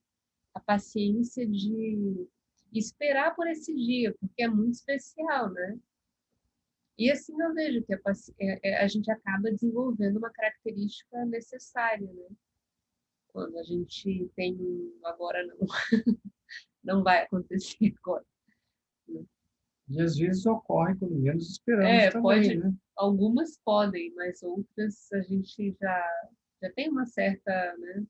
[SPEAKER 3] a paciência de esperar por esse dia, porque é muito especial, né? E assim eu vejo que a gente acaba desenvolvendo uma característica necessária, né? Quando a gente tem agora não, não vai acontecer agora. Né?
[SPEAKER 1] E às vezes ocorre quando menos esperamos também,
[SPEAKER 3] pode,
[SPEAKER 1] né?
[SPEAKER 3] algumas podem, mas outras a gente já tem uma certa, né?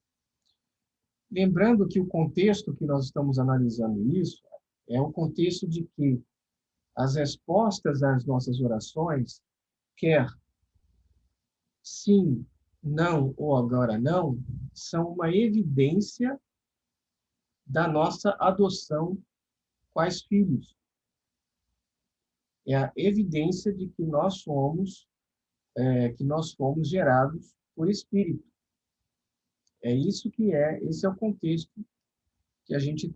[SPEAKER 1] Lembrando que o contexto que nós estamos analisando isso é o contexto de que as respostas às nossas orações, quer sim, não ou agora não, são uma evidência da nossa adoção quais filhos. É a evidência de que nós fomos gerados por Espírito. Esse é o contexto que a gente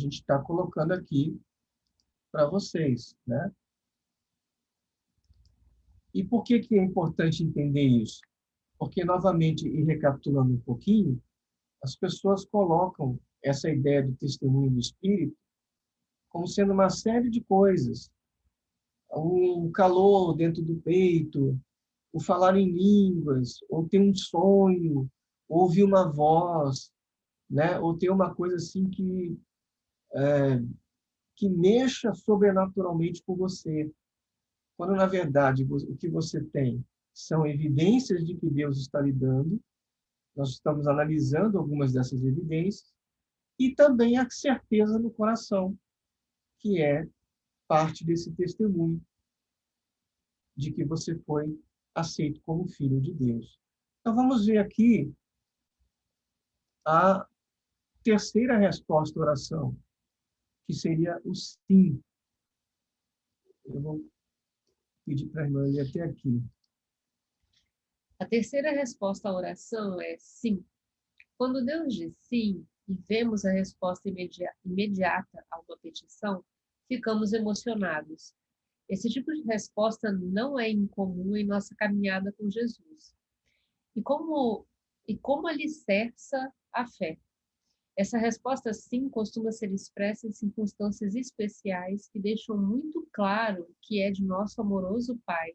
[SPEAKER 1] está colocando aqui para vocês, né? E por que é importante entender isso? Porque, novamente, e recapitulando um pouquinho, as pessoas colocam essa ideia do testemunho do Espírito como sendo uma série de coisas. Um calor dentro do peito, o falar em línguas, ou ter um sonho, ou ouvir uma voz, né? Ou ter uma coisa assim que mexa sobrenaturalmente com você. Quando, na verdade, o que você tem são evidências de que Deus está lhe dando, nós estamos analisando algumas dessas evidências, e também a certeza no coração, que é parte desse testemunho de que você foi aceito como filho de Deus. Então, vamos ver aqui a terceira resposta à oração, que seria o sim. Eu vou pedir para a irmã ler até aqui.
[SPEAKER 3] A terceira resposta à oração é sim. Quando Deus diz sim e vemos a resposta imediata a uma petição, ficamos emocionados. Esse tipo de resposta não é incomum em nossa caminhada com Jesus. E como alicerça a fé? Essa resposta, sim, costuma ser expressa em circunstâncias especiais que deixam muito claro que é de nosso amoroso Pai.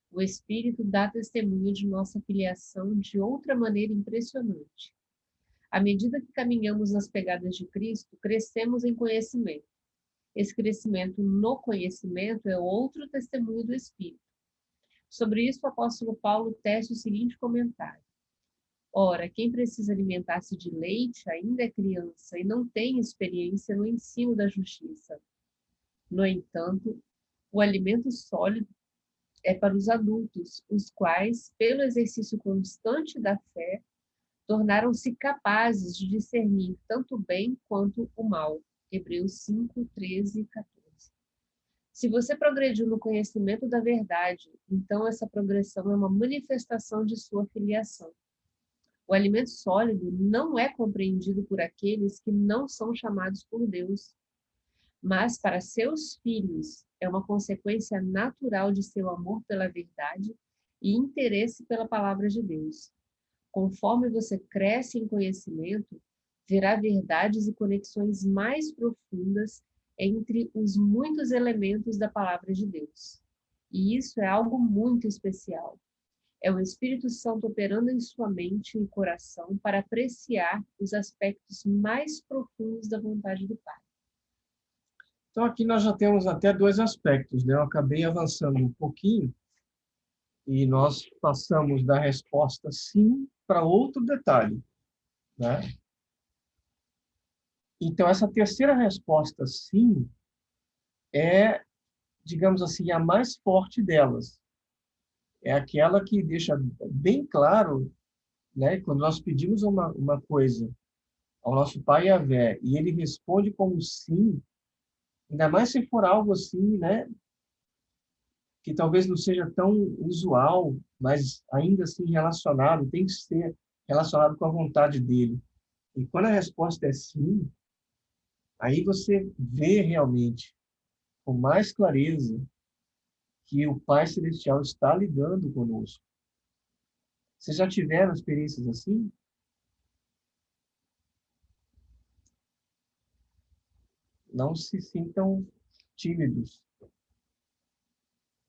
[SPEAKER 3] O Espírito dá testemunho de nossa filiação de outra maneira impressionante. À medida que caminhamos nas pegadas de Cristo, crescemos em conhecimento. Esse crescimento no conhecimento é outro testemunho do Espírito. Sobre isso, o apóstolo Paulo tece o seguinte comentário: ora, quem precisa alimentar-se de leite ainda é criança e não tem experiência no ensino da justiça. No entanto, o alimento sólido é para os adultos, os quais, pelo exercício constante da fé, tornaram-se capazes de discernir tanto o bem quanto o mal. Hebreus 5, 13 e 14. Se você progrediu no conhecimento da verdade, então essa progressão é uma manifestação de sua filiação. O alimento sólido não é compreendido por aqueles que não são chamados por Deus, mas para seus filhos é uma consequência natural de seu amor pela verdade e interesse pela palavra de Deus. Conforme você cresce em conhecimento, verá verdades e conexões mais profundas entre os muitos elementos da palavra de Deus. E isso é algo muito especial. É o Espírito Santo operando em sua mente e coração para apreciar os aspectos mais profundos da vontade do Pai.
[SPEAKER 1] Então, aqui nós já temos até dois aspectos, né? Eu acabei avançando um pouquinho e nós passamos da resposta sim para outro detalhe, né? Então, essa terceira resposta sim é, digamos assim, a mais forte delas. É aquela que deixa bem claro, né? Quando nós pedimos uma coisa ao nosso Pai Yahvé e ele responde como sim, ainda mais se for algo assim, né? Que talvez não seja tão usual, mas ainda assim relacionado, tem que ser relacionado com a vontade dele. E quando a resposta é sim, aí você vê realmente, com mais clareza, que o Pai Celestial está lidando conosco. Vocês já tiveram experiências assim? Não se sintam tímidos.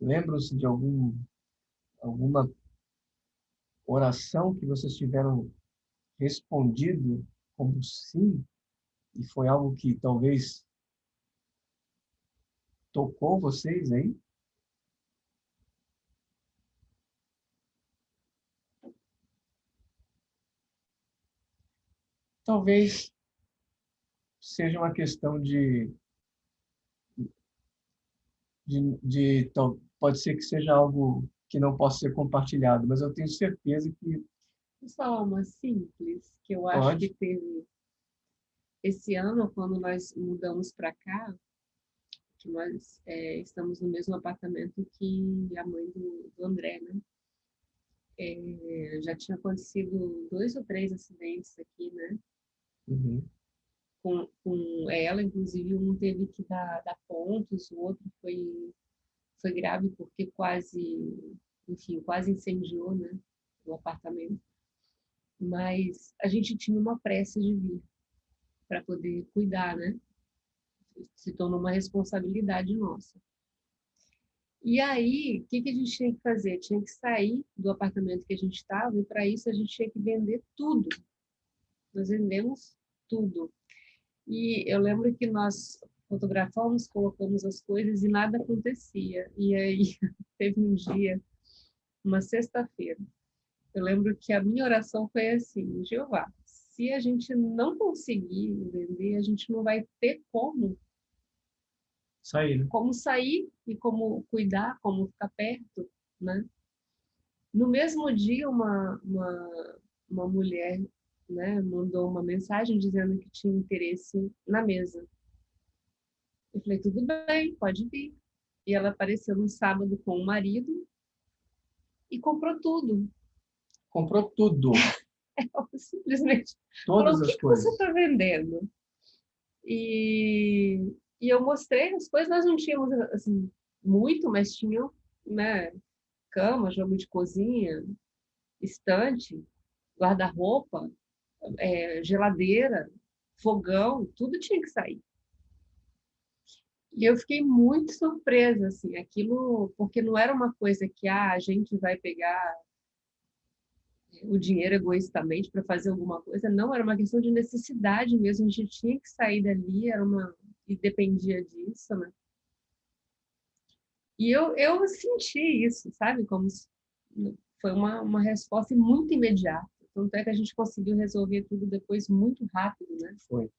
[SPEAKER 1] Lembram-se de alguma oração que vocês tiveram respondido como sim, e foi algo que talvez tocou vocês aí? Talvez seja uma questão pode ser que seja algo que não possa ser compartilhado, mas eu tenho certeza que
[SPEAKER 3] Vou falar uma simples, que eu acho
[SPEAKER 1] pode.
[SPEAKER 3] que teve esse ano, quando nós mudamos para cá, que nós estamos no mesmo apartamento que a mãe do André, né? Já tinha acontecido 2 ou 3 acidentes aqui, né?
[SPEAKER 1] Uhum.
[SPEAKER 3] Com ela, inclusive um teve que dar pontos, o outro foi grave porque quase incendiou, né? O apartamento. Mas a gente tinha uma pressa de vir para poder cuidar, né? Se tornou uma responsabilidade nossa. E aí, o que a gente tinha que fazer? Tinha que sair do apartamento que a gente estava e para isso a gente tinha que vender tudo. Nós vendemos tudo. E eu lembro que nós fotografamos, colocamos as coisas e nada acontecia. E aí teve um dia, uma sexta-feira, eu lembro que a minha oração foi assim: Jeová, se a gente não conseguir vender, a gente não vai ter
[SPEAKER 1] Sair, né?
[SPEAKER 3] como sair e como cuidar, como ficar perto, né? No mesmo dia, uma mulher, né, mandou uma mensagem dizendo que tinha interesse na mesa. Eu falei, tudo bem, pode vir. E ela apareceu no sábado com o marido e comprou tudo.
[SPEAKER 1] Comprou tudo,
[SPEAKER 3] Ela simplesmente falou,
[SPEAKER 1] todas
[SPEAKER 3] o
[SPEAKER 1] as
[SPEAKER 3] que você
[SPEAKER 1] coisas.
[SPEAKER 3] está vendendo? E eu mostrei as coisas, nós não tínhamos, assim, muito, mas tinham, né, cama, jogo de cozinha, estante, guarda-roupa, geladeira, fogão, tudo tinha que sair. E eu fiquei muito surpresa, assim, aquilo, porque não era uma coisa que a gente vai pegar o dinheiro egoístamente para fazer alguma coisa, não, era uma questão de necessidade mesmo, a gente tinha que sair dali, e dependia disso, né? E eu senti isso, sabe? Como se foi uma resposta muito imediata. Tanto é que a gente conseguiu resolver tudo depois muito rápido, né?
[SPEAKER 1] Foi.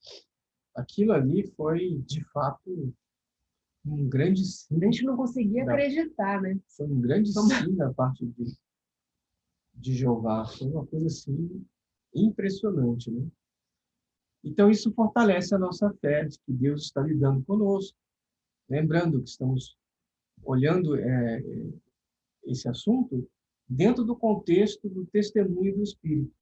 [SPEAKER 1] Aquilo ali foi, de fato, um grande
[SPEAKER 3] A
[SPEAKER 1] sim.
[SPEAKER 3] gente não conseguia
[SPEAKER 1] da-
[SPEAKER 3] acreditar, né?
[SPEAKER 1] Foi um grande sim da parte de Jeová. Foi uma coisa assim impressionante, né? Então isso fortalece a nossa fé de que Deus está lidando conosco. Lembrando que estamos olhando esse assunto dentro do contexto do testemunho do Espírito.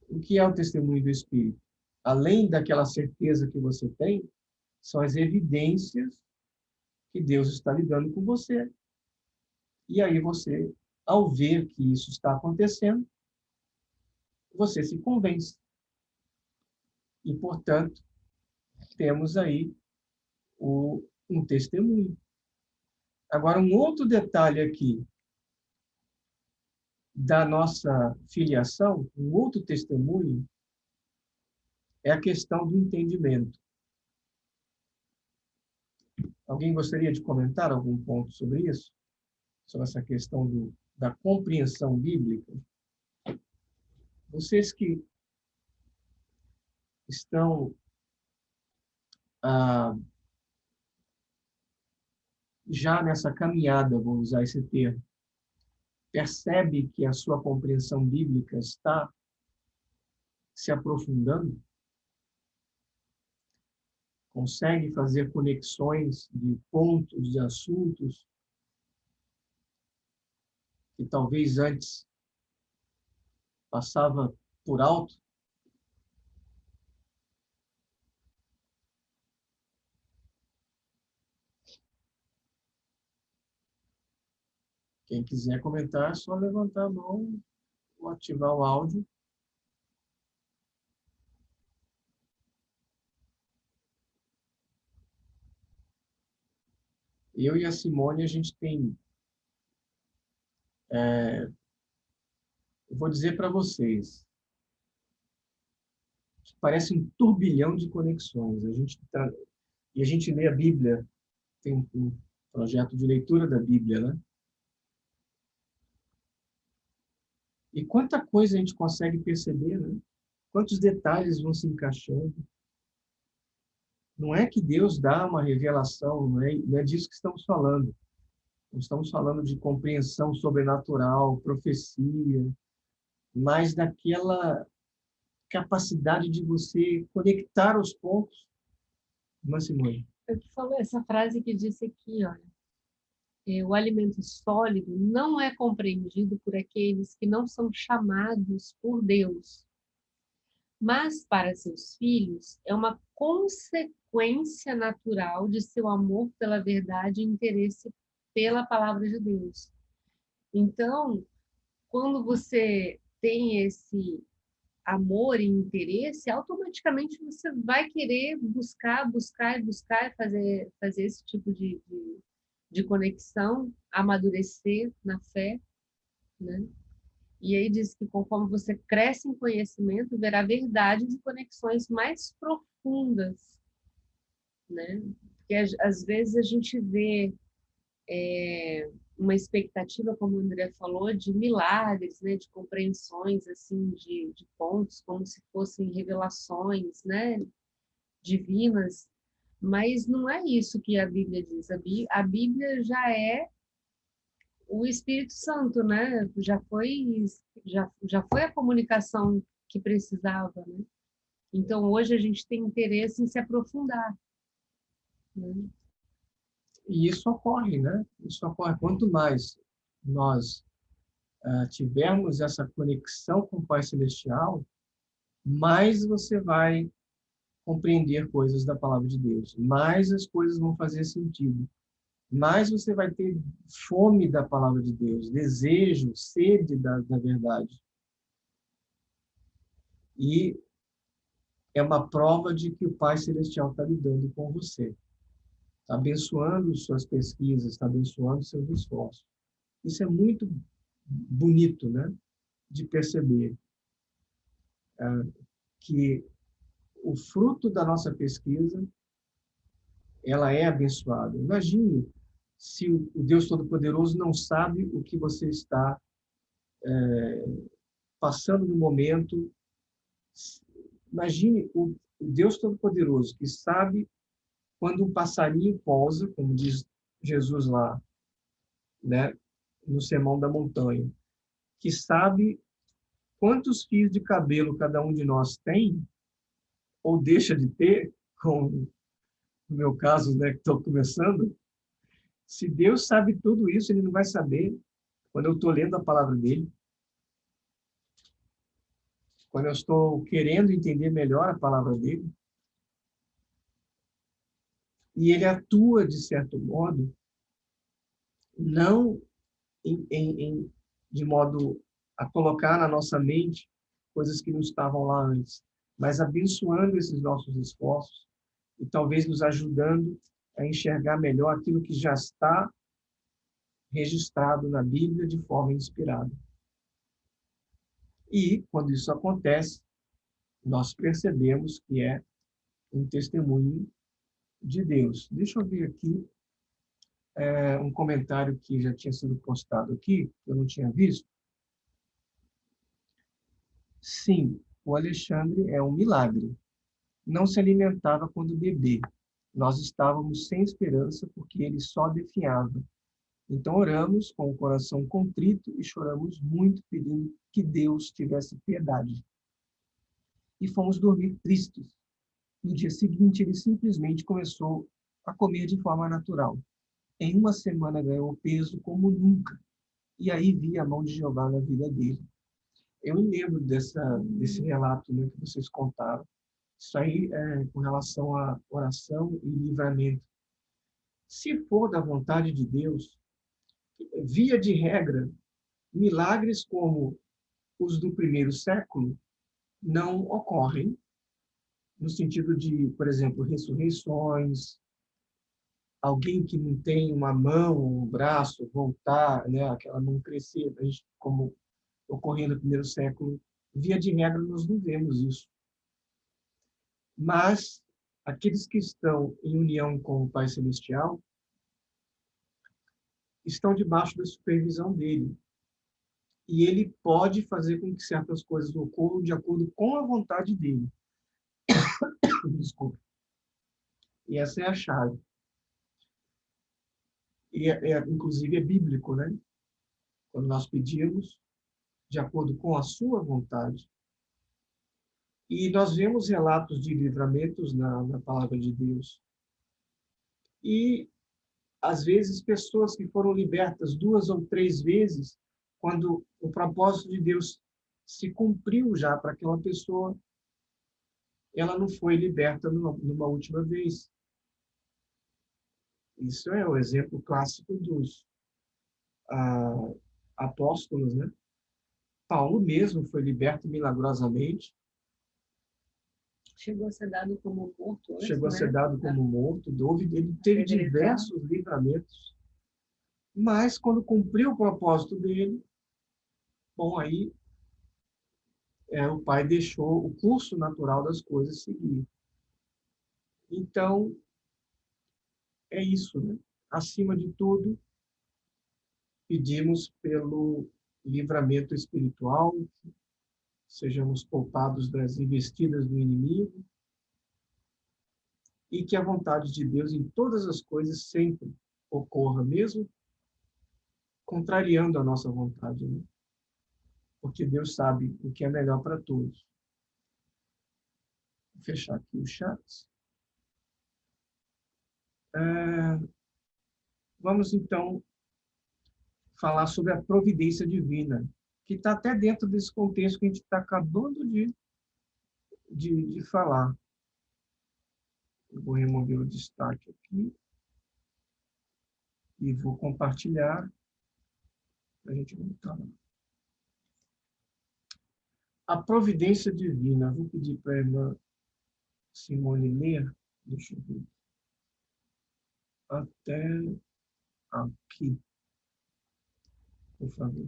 [SPEAKER 1] O que é o testemunho do Espírito? Além daquela certeza que você tem, são as evidências que Deus está lidando com você. E aí você, ao ver que isso está acontecendo, você se convence. E, portanto, temos aí um testemunho. Agora, um outro detalhe aqui da nossa filiação, um outro testemunho, é a questão do entendimento. Alguém gostaria de comentar algum ponto sobre isso? Sobre essa questão da compreensão bíblica? Vocês que estão já nessa caminhada, vou usar esse termo, percebe que a sua compreensão bíblica está se aprofundando? Consegue fazer conexões de pontos, de assuntos que talvez antes passava por alto? Quem quiser comentar, é só levantar a mão ou ativar o áudio. Eu e a Simone, a gente tem... eu vou dizer para vocês, que parece um turbilhão de conexões. E a gente lê a Bíblia, tem um projeto de leitura da Bíblia, né? E quanta coisa a gente consegue perceber, né? Quantos detalhes vão se encaixando. Não é que Deus dá uma revelação, não é disso que estamos falando. Não estamos falando de compreensão sobrenatural, profecia, mas daquela capacidade de você conectar os pontos. Mas, Simone?
[SPEAKER 3] Eu que falou essa frase que disse aqui, olha, o alimento sólido não é compreendido por aqueles que não são chamados por Deus, mas para seus filhos é uma consequência natural de seu amor pela verdade e interesse pela palavra de Deus. Então, quando você tem esse amor e interesse, automaticamente você vai querer buscar e fazer esse tipo de conexão, amadurecer na fé, né? E aí diz que conforme você cresce em conhecimento, verá verdades e conexões mais profundas, né? Porque às vezes a gente vê uma expectativa, como o André falou, de milagres, né? De compreensões assim de pontos, como se fossem revelações, né? Divinas, mas não é isso que a Bíblia diz. A Bíblia já é o Espírito Santo, né? Já foi a comunicação que precisava, né? Então hoje a gente tem interesse em se aprofundar, né?
[SPEAKER 1] E isso ocorre, né? Isso ocorre. Quanto mais nós tivermos essa conexão com o Pai Celestial, mais você vai compreender coisas da Palavra de Deus, mais as coisas vão fazer sentido. mais você vai ter fome da palavra de Deus, desejo, sede da verdade. E é uma prova de que o Pai Celestial está lidando com você. Está abençoando suas pesquisas, está abençoando seus esforços. Isso é muito bonito, né? De perceber que o fruto da nossa pesquisa, ela é abençoada. Imagine se o Deus Todo-Poderoso não sabe o que você está passando no momento. Imagine o Deus Todo-Poderoso que sabe quando um passarinho pousa, como diz Jesus lá, né, no Sermão da Montanha, que sabe quantos fios de cabelo cada um de nós tem ou deixa de ter, como no meu caso, né, que estou começando. Se Deus sabe tudo isso, ele não vai saber quando eu estou lendo a palavra dele, quando eu estou querendo entender melhor a palavra dele. E ele atua, de certo modo, não de modo a colocar na nossa mente coisas que não estavam lá antes, mas abençoando esses nossos esforços e talvez nos ajudando a enxergar melhor aquilo que já está registrado na Bíblia de forma inspirada. E, quando isso acontece, nós percebemos que é um testemunho de Deus. Deixa eu ver aqui um comentário que já tinha sido postado aqui, que eu não tinha visto. Sim, o Alexandre é um milagre. Não se alimentava quando bebê. Nós estávamos sem esperança porque ele só definhava. Então oramos com o coração contrito e choramos muito pedindo que Deus tivesse piedade. E fomos dormir tristes. No dia seguinte, ele simplesmente começou a comer de forma natural. Em uma semana ganhou peso como nunca. E aí vi a mão de Jeová na vida dele. Eu me lembro desse relato, né, que vocês contaram. Isso aí é com relação à oração e livramento. Se for da vontade de Deus, via de regra, milagres como os do primeiro século não ocorrem, no sentido de, por exemplo, ressurreições, alguém que não tem uma mão, um braço, voltar, né, aquela mão crescer, como ocorrendo no primeiro século, via de regra nós não vemos isso. Mas aqueles que estão em união com o Pai Celestial estão debaixo da supervisão dele. E ele pode fazer com que certas coisas ocorram de acordo com a vontade dele. Desculpa. E essa é a chave. E, inclusive, é bíblico, né? Quando nós pedimos de acordo com a sua vontade. E nós vemos relatos de livramentos na palavra de Deus. E, às vezes, pessoas que foram libertas 2 ou 3 vezes, quando o propósito de Deus se cumpriu já para aquela pessoa, ela não foi liberta numa última vez. Isso é o exemplo clássico dos apóstolos, né? Paulo mesmo foi liberto milagrosamente.
[SPEAKER 3] Chegou a ser dado como morto antes,
[SPEAKER 1] Chegou a ser dado como morto. Ele teve diversos livramentos. Mas, quando cumpriu o propósito dele, bom, aí o pai deixou o curso natural das coisas seguir. Então, é isso, né? Acima de tudo, pedimos pelo livramento espiritual, sejamos poupados das investidas do inimigo, e que a vontade de Deus em todas as coisas sempre ocorra, mesmo contrariando a nossa vontade, né? Porque Deus sabe o que é melhor para todos. Vou fechar aqui o chat. Vamos, então, falar sobre a providência divina, que está até dentro desse contexto que a gente está acabando de falar. Eu vou remover o destaque aqui. e vou compartilhar para a gente voltar lá. A providência divina. Vou pedir para a irmã Simone ler. Deixa eu ver. Até aqui, por favor.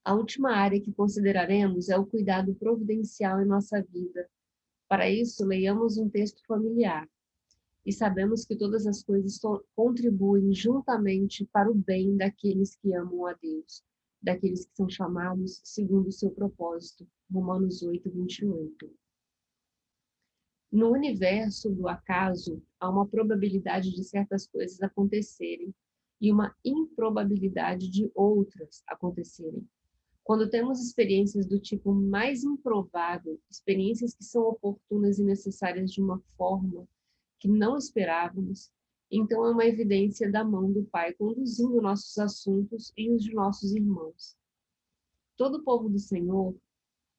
[SPEAKER 3] A última área que consideraremos é o cuidado providencial em nossa vida. Para isso, leiamos um texto familiar. E sabemos que todas as coisas contribuem juntamente para o bem daqueles que amam a Deus, daqueles que são chamados segundo o seu propósito. Romanos 8, 28. No universo do acaso, há uma probabilidade de certas coisas acontecerem e uma improbabilidade de outras acontecerem. Quando temos experiências do tipo mais improvável, experiências que são oportunas e necessárias de uma forma que não esperávamos, então é uma evidência da mão do Pai conduzindo nossos assuntos e os de nossos irmãos. Todo o povo do Senhor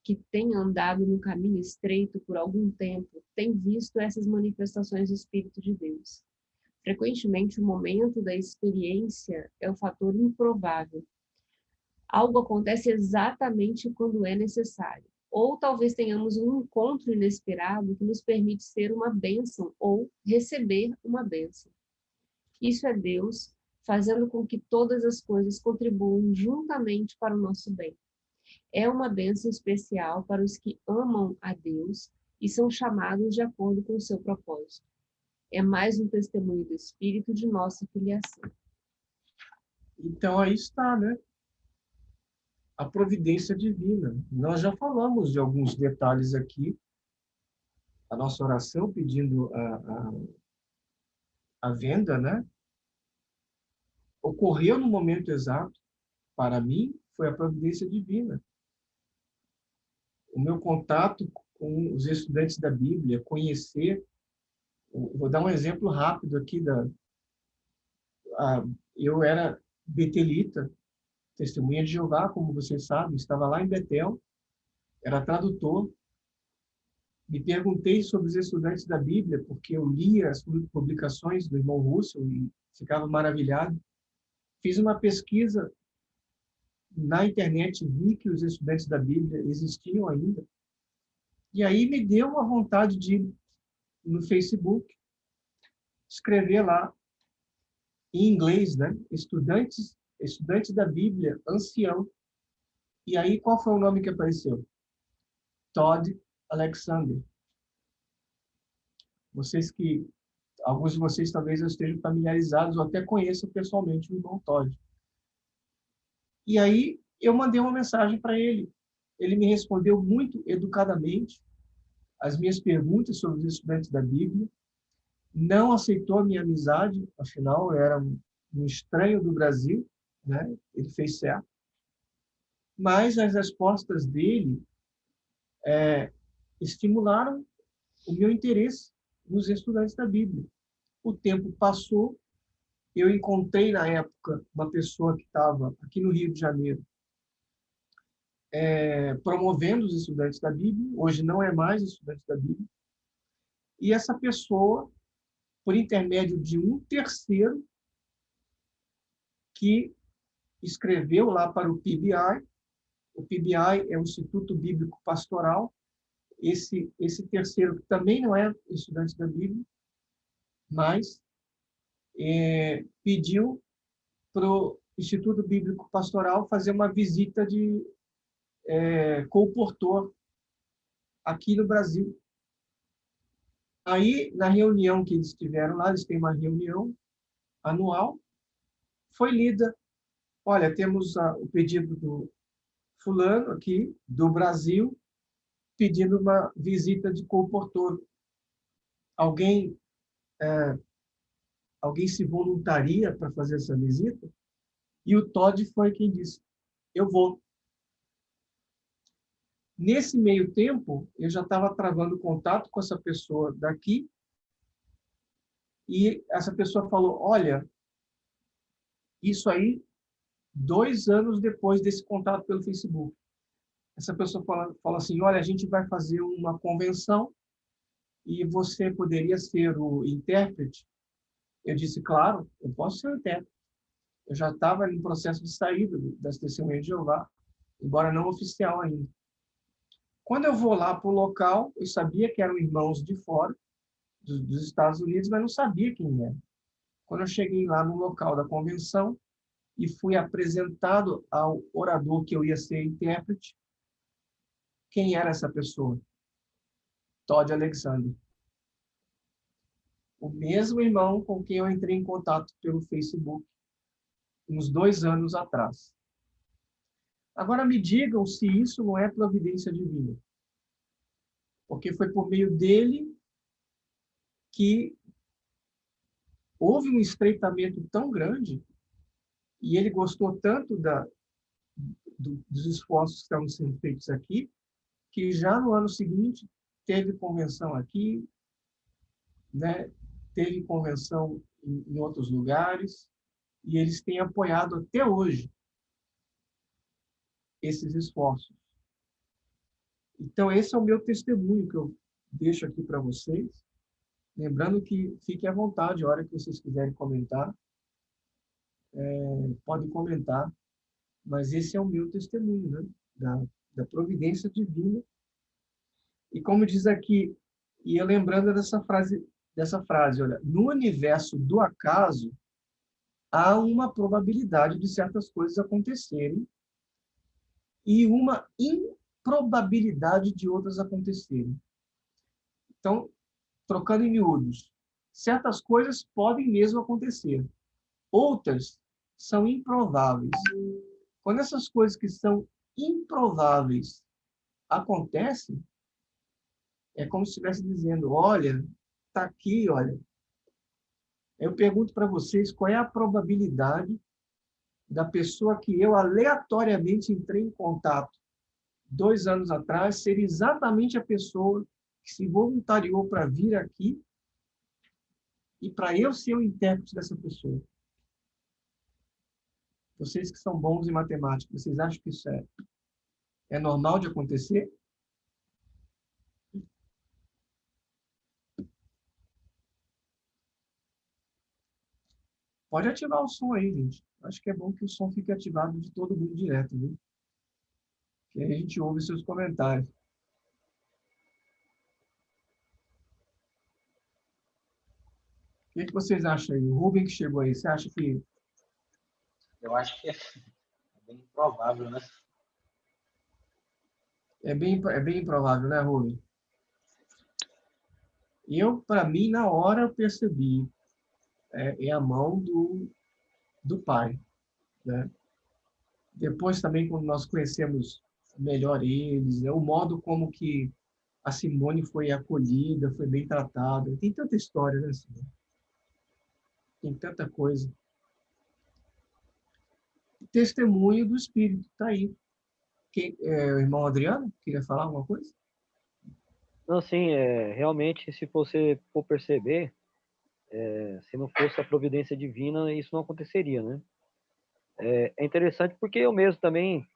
[SPEAKER 3] que tem andado no caminho estreito por algum tempo tem visto essas manifestações do Espírito de Deus. Frequentemente, o momento da experiência é o fator improvável. Algo acontece exatamente quando é necessário. Ou talvez tenhamos um encontro inesperado que nos permite ser uma bênção ou receber uma bênção. Isso é Deus fazendo com que todas as coisas contribuam juntamente para o nosso bem. É uma bênção especial para os que amam a Deus e são chamados de acordo com o seu propósito. É mais um testemunho do Espírito de nossa filiação.
[SPEAKER 1] Então, aí está, né? A providência divina. Nós já falamos de alguns detalhes aqui. A nossa oração pedindo a venda, né? Ocorreu no momento exato. Para mim, foi a providência divina. O meu contato com os estudantes da Bíblia, conhecer. Vou dar um exemplo rápido aqui. Eu era betelita, testemunha de Jeová, como vocês sabem, estava lá em Betel, era tradutor. Me perguntei sobre os estudantes da Bíblia, porque eu lia as publicações do irmão Russell e ficava maravilhado. Fiz uma pesquisa na internet, vi que os estudantes da Bíblia existiam ainda. E aí me deu uma vontade de ir no Facebook, escrever lá, em inglês, né? Estudantes da Bíblia, ancião. E aí, qual foi o nome que apareceu? Todd Alexander. Alguns de vocês talvez estejam familiarizados ou até conheçam pessoalmente o irmão Todd. E aí, eu mandei uma mensagem para ele. Ele me respondeu muito educadamente as minhas perguntas sobre os estudantes da Bíblia. Não aceitou a minha amizade, afinal, eu era um estranho do Brasil, né? Ele fez certo. Mas as respostas dele estimularam o meu interesse nos estudantes da Bíblia. O tempo passou, eu encontrei na época uma pessoa que estava aqui no Rio de Janeiro promovendo os estudantes da Bíblia, hoje não é mais estudante da Bíblia, e essa pessoa, por intermédio de um terceiro, que escreveu lá para o PBI é o Instituto Bíblico Pastoral, esse terceiro, que também não é estudante da Bíblia, mas pediu para o Instituto Bíblico Pastoral fazer uma visita de colportor aqui no Brasil. Aí, na reunião que eles tiveram lá, eles têm uma reunião anual, foi lida. Olha, temos o pedido do fulano aqui, do Brasil, pedindo uma visita de colportor. Alguém se voluntaria para fazer essa visita? E o Todd foi quem disse, eu vou. Nesse meio tempo, eu já estava travando contato com essa pessoa daqui, e essa pessoa falou, olha, isso aí, 2 anos depois desse contato pelo Facebook. Essa pessoa fala assim, olha, a gente vai fazer uma convenção e você poderia ser o intérprete? Eu disse, claro, eu posso ser o intérprete. Eu já estava em processo de saída das Testemunhas de Jeová, embora não oficial ainda. Quando eu vou lá para o local, eu sabia que eram irmãos de fora, dos Estados Unidos, mas não sabia quem era. Quando eu cheguei lá no local da convenção e fui apresentado ao orador que eu ia ser intérprete, quem era essa pessoa? Todd Alexander. O mesmo irmão com quem eu entrei em contato pelo Facebook uns 2 anos atrás. Agora me digam se isso não é providência divina. Porque foi por meio dele que houve um estreitamento tão grande e ele gostou tanto dos esforços que estavam sendo feitos aqui, que já no ano seguinte teve convenção aqui, né? Teve convenção em outros lugares, e eles têm apoiado até hoje esses esforços. Então, esse é o meu testemunho que eu deixo aqui para vocês. Lembrando que fiquem à vontade, a hora que vocês quiserem comentar, podem comentar, mas esse é o meu testemunho, né? Da providência divina. E como diz aqui, e eu lembrando dessa frase, olha, no universo do acaso, há uma probabilidade de certas coisas acontecerem e uma improbabilidade de outras acontecerem. Então, trocando em miúdos, certas coisas podem mesmo acontecer, outras são improváveis. Quando essas coisas que são improváveis acontecem, é como se estivesse dizendo, olha, está aqui, olha. Eu pergunto para vocês qual é a probabilidade da pessoa que eu aleatoriamente entrei em contato 2 anos atrás ser exatamente a pessoa que se voluntariou para vir aqui e para eu ser o intérprete dessa pessoa. Vocês que são bons em matemática, vocês acham que isso é normal de acontecer? Pode ativar o som aí, gente. Acho que é bom que o som fique ativado de todo mundo direto, viu? Que aí a gente ouve seus comentários. O que vocês acham aí? O Rubem que chegou aí, você acha que...
[SPEAKER 5] Eu acho que é bem improvável, né?
[SPEAKER 1] É bem improvável, né, Rubem? Para mim, na hora eu percebi, é a mão do Pai, né? Depois também, quando nós conhecemos melhor eles, né? O modo como que a Simone foi acolhida, foi bem tratada. Tem tanta história, né, Simone? Tem tanta coisa. Testemunho do Espírito, está aí. O irmão Adriano, queria falar alguma coisa?
[SPEAKER 4] Não, sim, realmente, se você for perceber, se não fosse a providência divina, isso não aconteceria, né? É interessante porque eu mesmo também,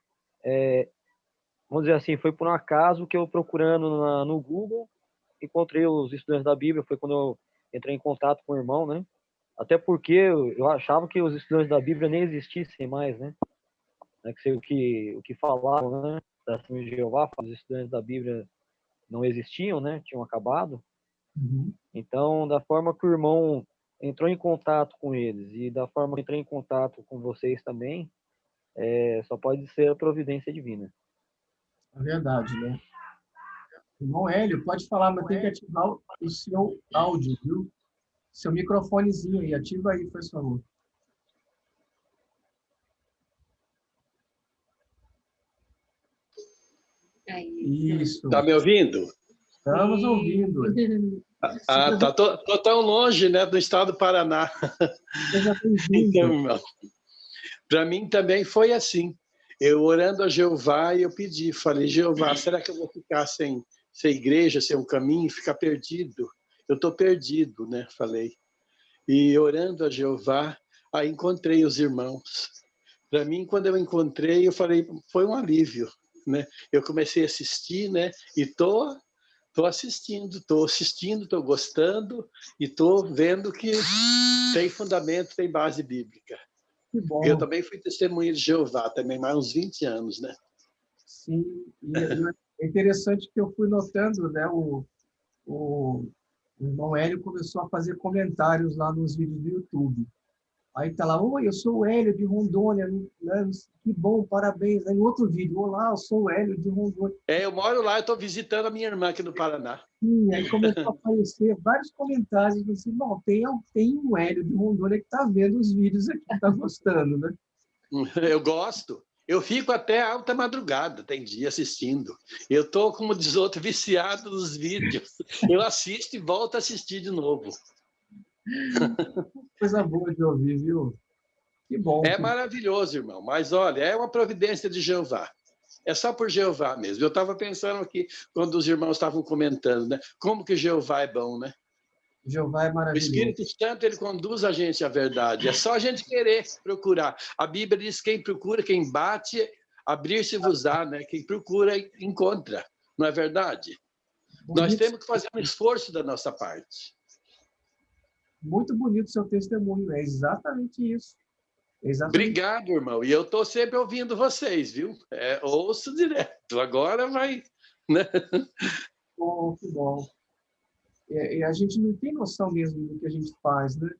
[SPEAKER 4] vamos dizer assim, foi por um acaso que eu procurando no Google, encontrei os estudantes da Bíblia, foi quando eu entrei em contato com o irmão, né? Até porque eu achava que os estudantes da Bíblia nem existissem mais, né? Que o que falavam, né? Da Testemunha de Jeová, os estudantes da Bíblia não existiam, né? Tinham acabado.
[SPEAKER 1] Uhum.
[SPEAKER 4] Então, da forma que o irmão entrou em contato com eles e da forma que entrei em contato com vocês também, só pode ser a providência divina.
[SPEAKER 1] É verdade, né? Irmão Hélio, pode falar, mas tem que ativar o seu áudio, viu? Seu microfonezinho aí, ativa aí, por favor. Isso.
[SPEAKER 6] Tá me ouvindo?
[SPEAKER 1] Estamos ouvindo.
[SPEAKER 6] Tá. Tô tão longe, né, do estado do Paraná.
[SPEAKER 1] Seja bem-vindo.
[SPEAKER 6] Então, irmão, para mim também foi assim. Eu orando a Jeová, eu pedi, falei, Jeová, será que eu vou ficar sem igreja, sem um caminho, ficar perdido? Eu tô perdido, né, falei. E orando a Jeová, aí encontrei os irmãos. Para mim, quando eu encontrei, eu falei, foi um alívio, né? Eu comecei a assistir, né? E tô Estou assistindo, estou gostando e estou vendo que tem fundamento, tem base bíblica.
[SPEAKER 1] Que bom.
[SPEAKER 6] Eu também fui testemunha de Jeová, também mais uns 20 anos, né?
[SPEAKER 1] Sim, e é interessante que eu fui notando, né, o irmão Hélio começou a fazer comentários lá nos vídeos do YouTube. Aí tá lá, oi, eu sou o Hélio de Rondônia, né? Que bom, parabéns. Aí outro vídeo, olá, eu sou o Hélio de Rondônia.
[SPEAKER 6] Eu moro lá, eu estou visitando a minha irmã aqui no Paraná.
[SPEAKER 1] Sim, aí começou a aparecer vários comentários, eu falei assim, bom, tem um Hélio de Rondônia que está vendo os vídeos aqui, está gostando, né?
[SPEAKER 6] Eu gosto. Eu fico até alta madrugada, tem dia assistindo. Eu estou, como diz outro, viciado nos vídeos. Eu assisto e volto a assistir de novo.
[SPEAKER 1] Coisa boa de ouvir, viu? Que bom.
[SPEAKER 6] É maravilhoso, irmão. Mas, olha, é uma providência de Jeová. É só por Jeová mesmo. Eu estava pensando aqui, quando os irmãos estavam comentando, né? Como que Jeová é bom, né?
[SPEAKER 1] Jeová é
[SPEAKER 6] O
[SPEAKER 1] maravilhoso.
[SPEAKER 6] Espírito Santo, ele conduz a gente à verdade. É só a gente querer procurar. A Bíblia diz que quem procura, quem bate, abrir-se-vos-á, né? Quem procura, encontra. Não é verdade? Nós temos que fazer um esforço da nossa parte.
[SPEAKER 1] Muito bonito o seu testemunho. É exatamente isso. Exatamente.
[SPEAKER 6] Obrigado, irmão. E eu estou sempre ouvindo vocês, viu? Ouço direto. Agora vai... Né?
[SPEAKER 1] Bom, que bom. E a gente não tem noção mesmo do que a gente faz, né?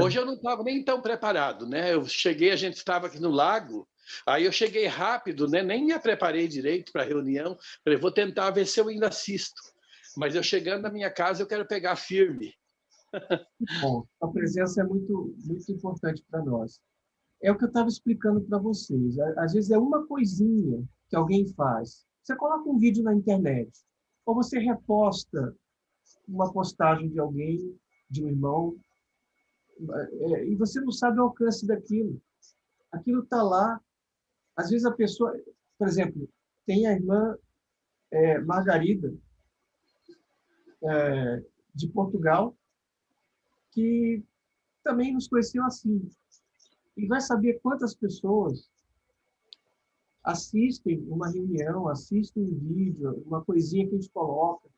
[SPEAKER 6] Hoje eu não estava nem tão preparado, né? Eu cheguei, a gente estava aqui no lago, aí eu cheguei rápido, né? Nem me preparei direito para a reunião. Falei, vou tentar ver se eu ainda assisto. Mas eu chegando na minha casa, eu quero pegar firme.
[SPEAKER 1] Bom, a presença é muito, muito importante para nós. É o que eu estava explicando para vocês. Às vezes é uma coisinha que alguém faz. Você coloca um vídeo na internet, ou você reposta uma postagem de alguém, de um irmão, e você não sabe o alcance daquilo. Aquilo está lá. Às vezes a pessoa, por exemplo, tem a irmã Margarida, de Portugal, que também nos conheceu assim. E vai saber quantas pessoas assistem uma reunião, assistem um vídeo, uma coisinha que a gente coloca,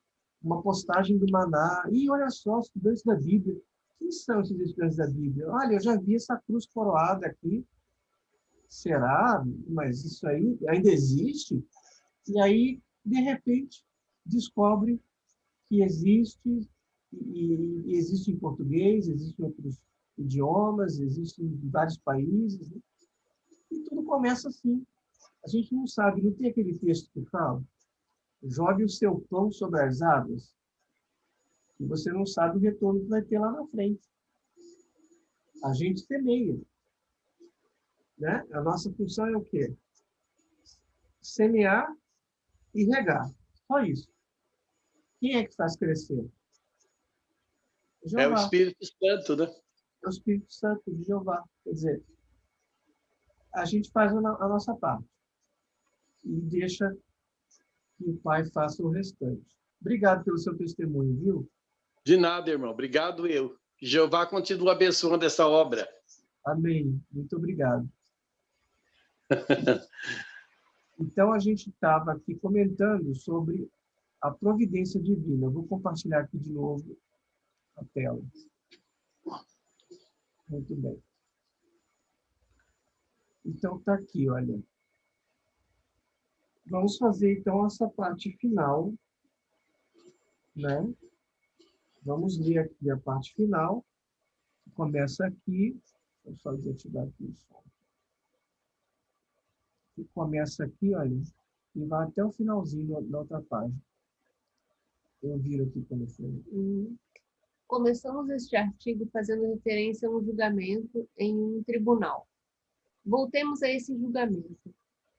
[SPEAKER 1] uma postagem do Maná. E olha só, estudantes da Bíblia. Quem são esses estudantes da Bíblia? Olha, eu já vi essa cruz coroada aqui. Será? Mas isso aí ainda existe? E aí, de repente, descobre que existe, e existe em português, existe em outros idiomas, existe em vários países. Né? E tudo começa assim. A gente não sabe, não tem aquele texto que fala, jogue o seu pão sobre as águas, e você não sabe o retorno que vai ter lá na frente. A gente semeia. Né? A nossa função é o quê? Semear e regar. Só isso. Quem é que faz crescer? Jeová.
[SPEAKER 6] É o Espírito Santo, né?
[SPEAKER 1] É o Espírito Santo de Jeová. Quer dizer, a gente faz a nossa parte e deixa que o Pai faça o restante. Obrigado pelo seu testemunho, viu?
[SPEAKER 6] De nada, irmão. Obrigado eu. Que Jeová continue abençoando essa obra.
[SPEAKER 1] Amém. Muito obrigado. Então, a gente estava aqui comentando sobre a providência divina. Eu vou compartilhar aqui de novo a tela. Muito bem. Então, está aqui, olha. Vamos fazer, então, essa parte final, né? Vamos ler aqui a parte final, que começa aqui. Vou só desativar aqui o som. Que começa aqui, olha, e vai até o finalzinho da outra página. Eu viro aqui como foi.
[SPEAKER 3] Começamos este artigo fazendo referência a um julgamento em um tribunal. Voltemos a esse julgamento.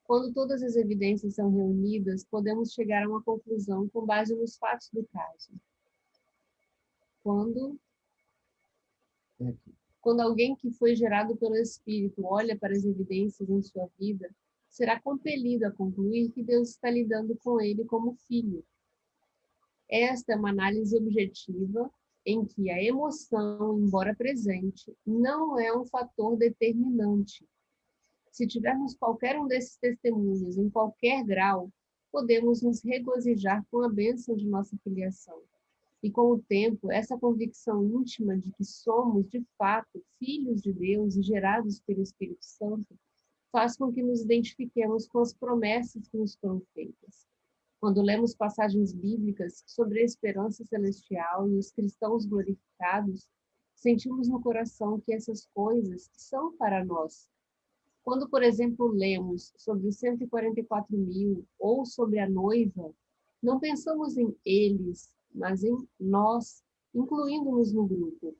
[SPEAKER 3] Quando todas as evidências são reunidas, podemos chegar a uma conclusão com base nos fatos do caso. Quando alguém que foi gerado pelo Espírito olha para as evidências em sua vida, será compelido a concluir que Deus está lidando com ele como filho. Esta é uma análise objetiva em que a emoção, embora presente, não é um fator determinante. Se tivermos qualquer um desses testemunhos em qualquer grau, podemos nos regozijar com a bênção de nossa filiação. E com o tempo, essa convicção íntima de que somos, de fato, filhos de Deus e gerados pelo Espírito Santo, faz com que nos identifiquemos com as promessas que nos foram feitas. Quando lemos passagens bíblicas sobre a esperança celestial e os cristãos glorificados, sentimos no coração que essas coisas são para nós. Quando, por exemplo, lemos sobre os 144.000 ou sobre a noiva, não pensamos em eles, mas em nós, incluindo-nos no grupo.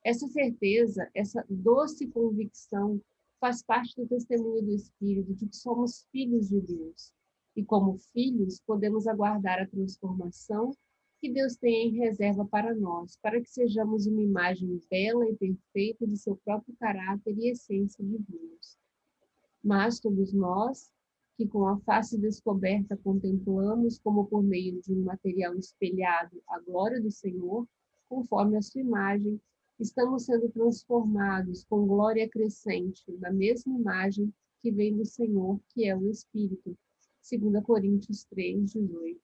[SPEAKER 3] Essa certeza, essa doce convicção, faz parte do testemunho do Espírito de que somos filhos de Deus. E como filhos, podemos aguardar a transformação que Deus tem em reserva para nós, para que sejamos uma imagem bela e perfeita de seu próprio caráter e essência divinos. Mas todos nós, que com a face descoberta contemplamos como por meio de um material espelhado a glória do Senhor, conforme a sua imagem, estamos sendo transformados com glória crescente na mesma imagem que vem do Senhor, que é o Espírito. 2 Coríntios 3, 18.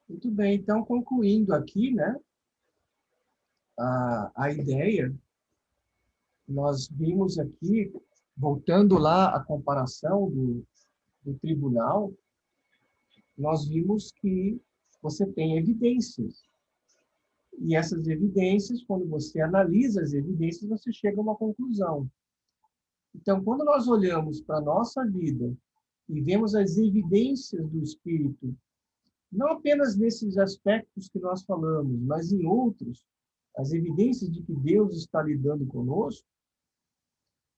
[SPEAKER 1] Muito bem, então, concluindo aqui, né, a ideia, nós vimos aqui, voltando lá à comparação do tribunal, nós vimos que você tem evidências. E essas evidências, quando você analisa as evidências, você chega a uma conclusão. Então, quando nós olhamos para a nossa vida e vemos as evidências do Espírito, não apenas nesses aspectos que nós falamos, mas em outros, as evidências de que Deus está lidando conosco,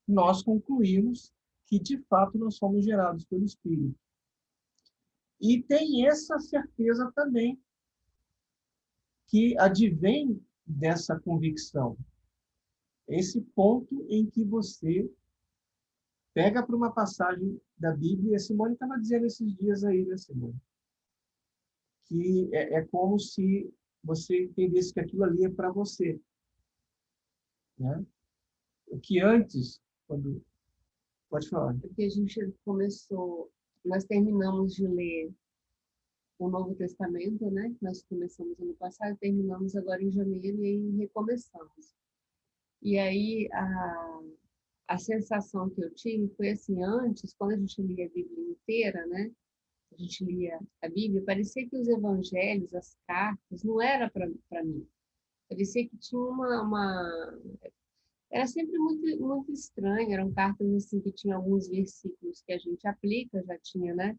[SPEAKER 1] nós concluímos que, de fato, nós somos gerados pelo Espírito. E tem essa certeza também, que advém dessa convicção. Esse ponto em que você pega para uma passagem da Bíblia, a Simone estava dizendo esses dias aí, né, Simone? Que é como se você entendesse que aquilo ali é para você. Né? O que antes, quando... Pode falar.
[SPEAKER 3] Porque a gente começou, nós terminamos de ler o Novo Testamento, né? Nós começamos ano passado, terminamos agora em janeiro e aí recomeçamos. E aí a sensação que eu tive foi assim, antes, quando a gente lia a Bíblia inteira, né? A gente lia a Bíblia, parecia que os evangelhos, as cartas, não era para mim. Parecia que tinha era sempre muito, muito estranho, eram cartas assim que tinham alguns versículos que a gente aplica, já tinha, né?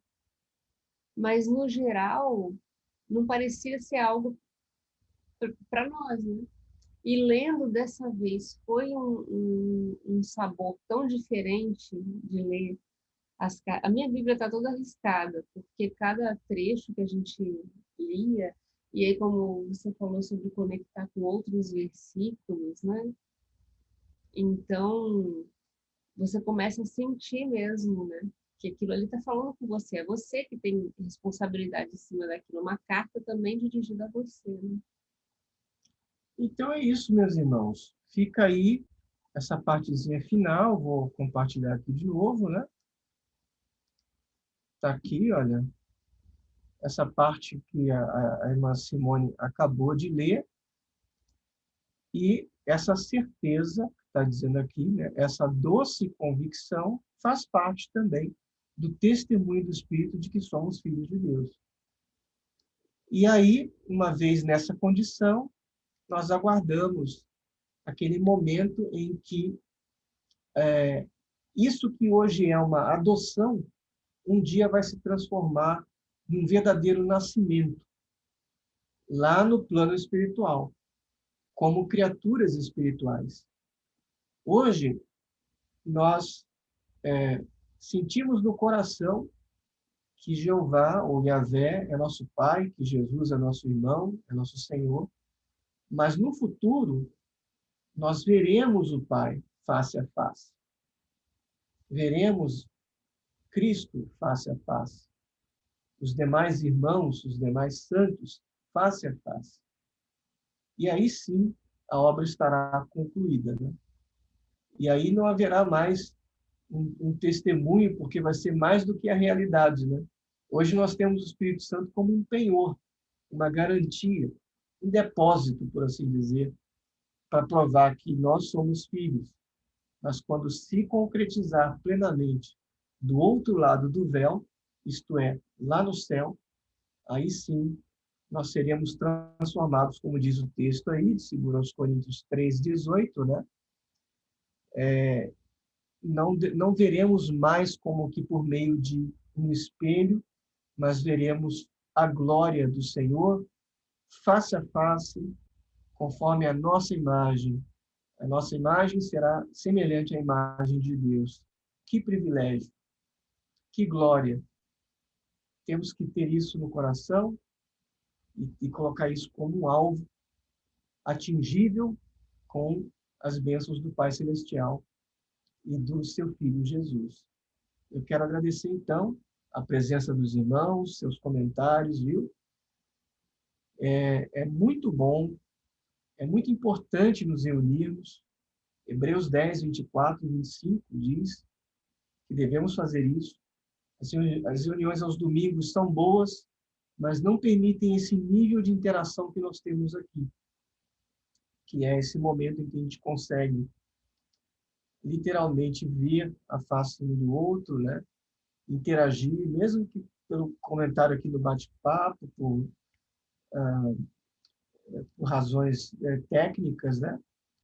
[SPEAKER 3] Mas, no geral, não parecia ser algo para nós, né? E lendo dessa vez, foi um sabor tão diferente de ler a minha Bíblia está toda arriscada, porque cada trecho que a gente lia, e aí como você falou sobre conectar com outros versículos, né? Então, você começa a sentir mesmo, né? Que aquilo ali está falando com você. É você que tem responsabilidade em cima daquilo. Uma carta também dirigida a você, né?
[SPEAKER 1] Então é isso, meus irmãos. Fica aí essa partezinha final. Vou compartilhar aqui de novo, né? Está aqui, olha, essa parte que a irmã Simone acabou de ler. E essa certeza, que está dizendo aqui, né, essa doce convicção, faz parte também do testemunho do Espírito de que somos filhos de Deus. E aí, uma vez nessa condição, nós aguardamos aquele momento em que isso que hoje é uma adoção, um dia vai se transformar num verdadeiro nascimento, lá no plano espiritual, como criaturas espirituais. Hoje, nós sentimos no coração que Jeová, ou Yahvé, é nosso Pai, que Jesus é nosso irmão, é nosso Senhor, mas no futuro, nós veremos o Pai face a face. Veremos Cristo face a face. Os demais irmãos, os demais santos, face a face. E aí sim, a obra estará concluída. Né? E aí não haverá mais um testemunho, porque vai ser mais do que a realidade. Né? Hoje nós temos o Espírito Santo como um penhor, uma garantia, um depósito, por assim dizer, para provar que nós somos filhos. Mas quando se concretizar plenamente do outro lado do véu, isto é, lá no céu, aí sim nós seremos transformados, como diz o texto aí, de 2 Coríntios 3:18, né? Não veremos mais como que por meio de um espelho, mas veremos a glória do Senhor face a face, conforme a nossa imagem. A nossa imagem será semelhante à imagem de Deus. Que privilégio, que glória. Temos que ter isso no coração e colocar isso como um alvo atingível com as bênçãos do Pai Celestial e do seu Filho Jesus. Eu quero agradecer, então, a presença dos irmãos, seus comentários, viu? É muito bom, é muito importante nos reunirmos. Hebreus 10, 24 e 25 diz que devemos fazer isso. As reuniões aos domingos são boas, mas não permitem esse nível de interação que nós temos aqui, que é esse momento em que a gente consegue literalmente ver a face um do outro, né? Interagir, mesmo que pelo comentário aqui no bate-papo, por razões técnicas, né?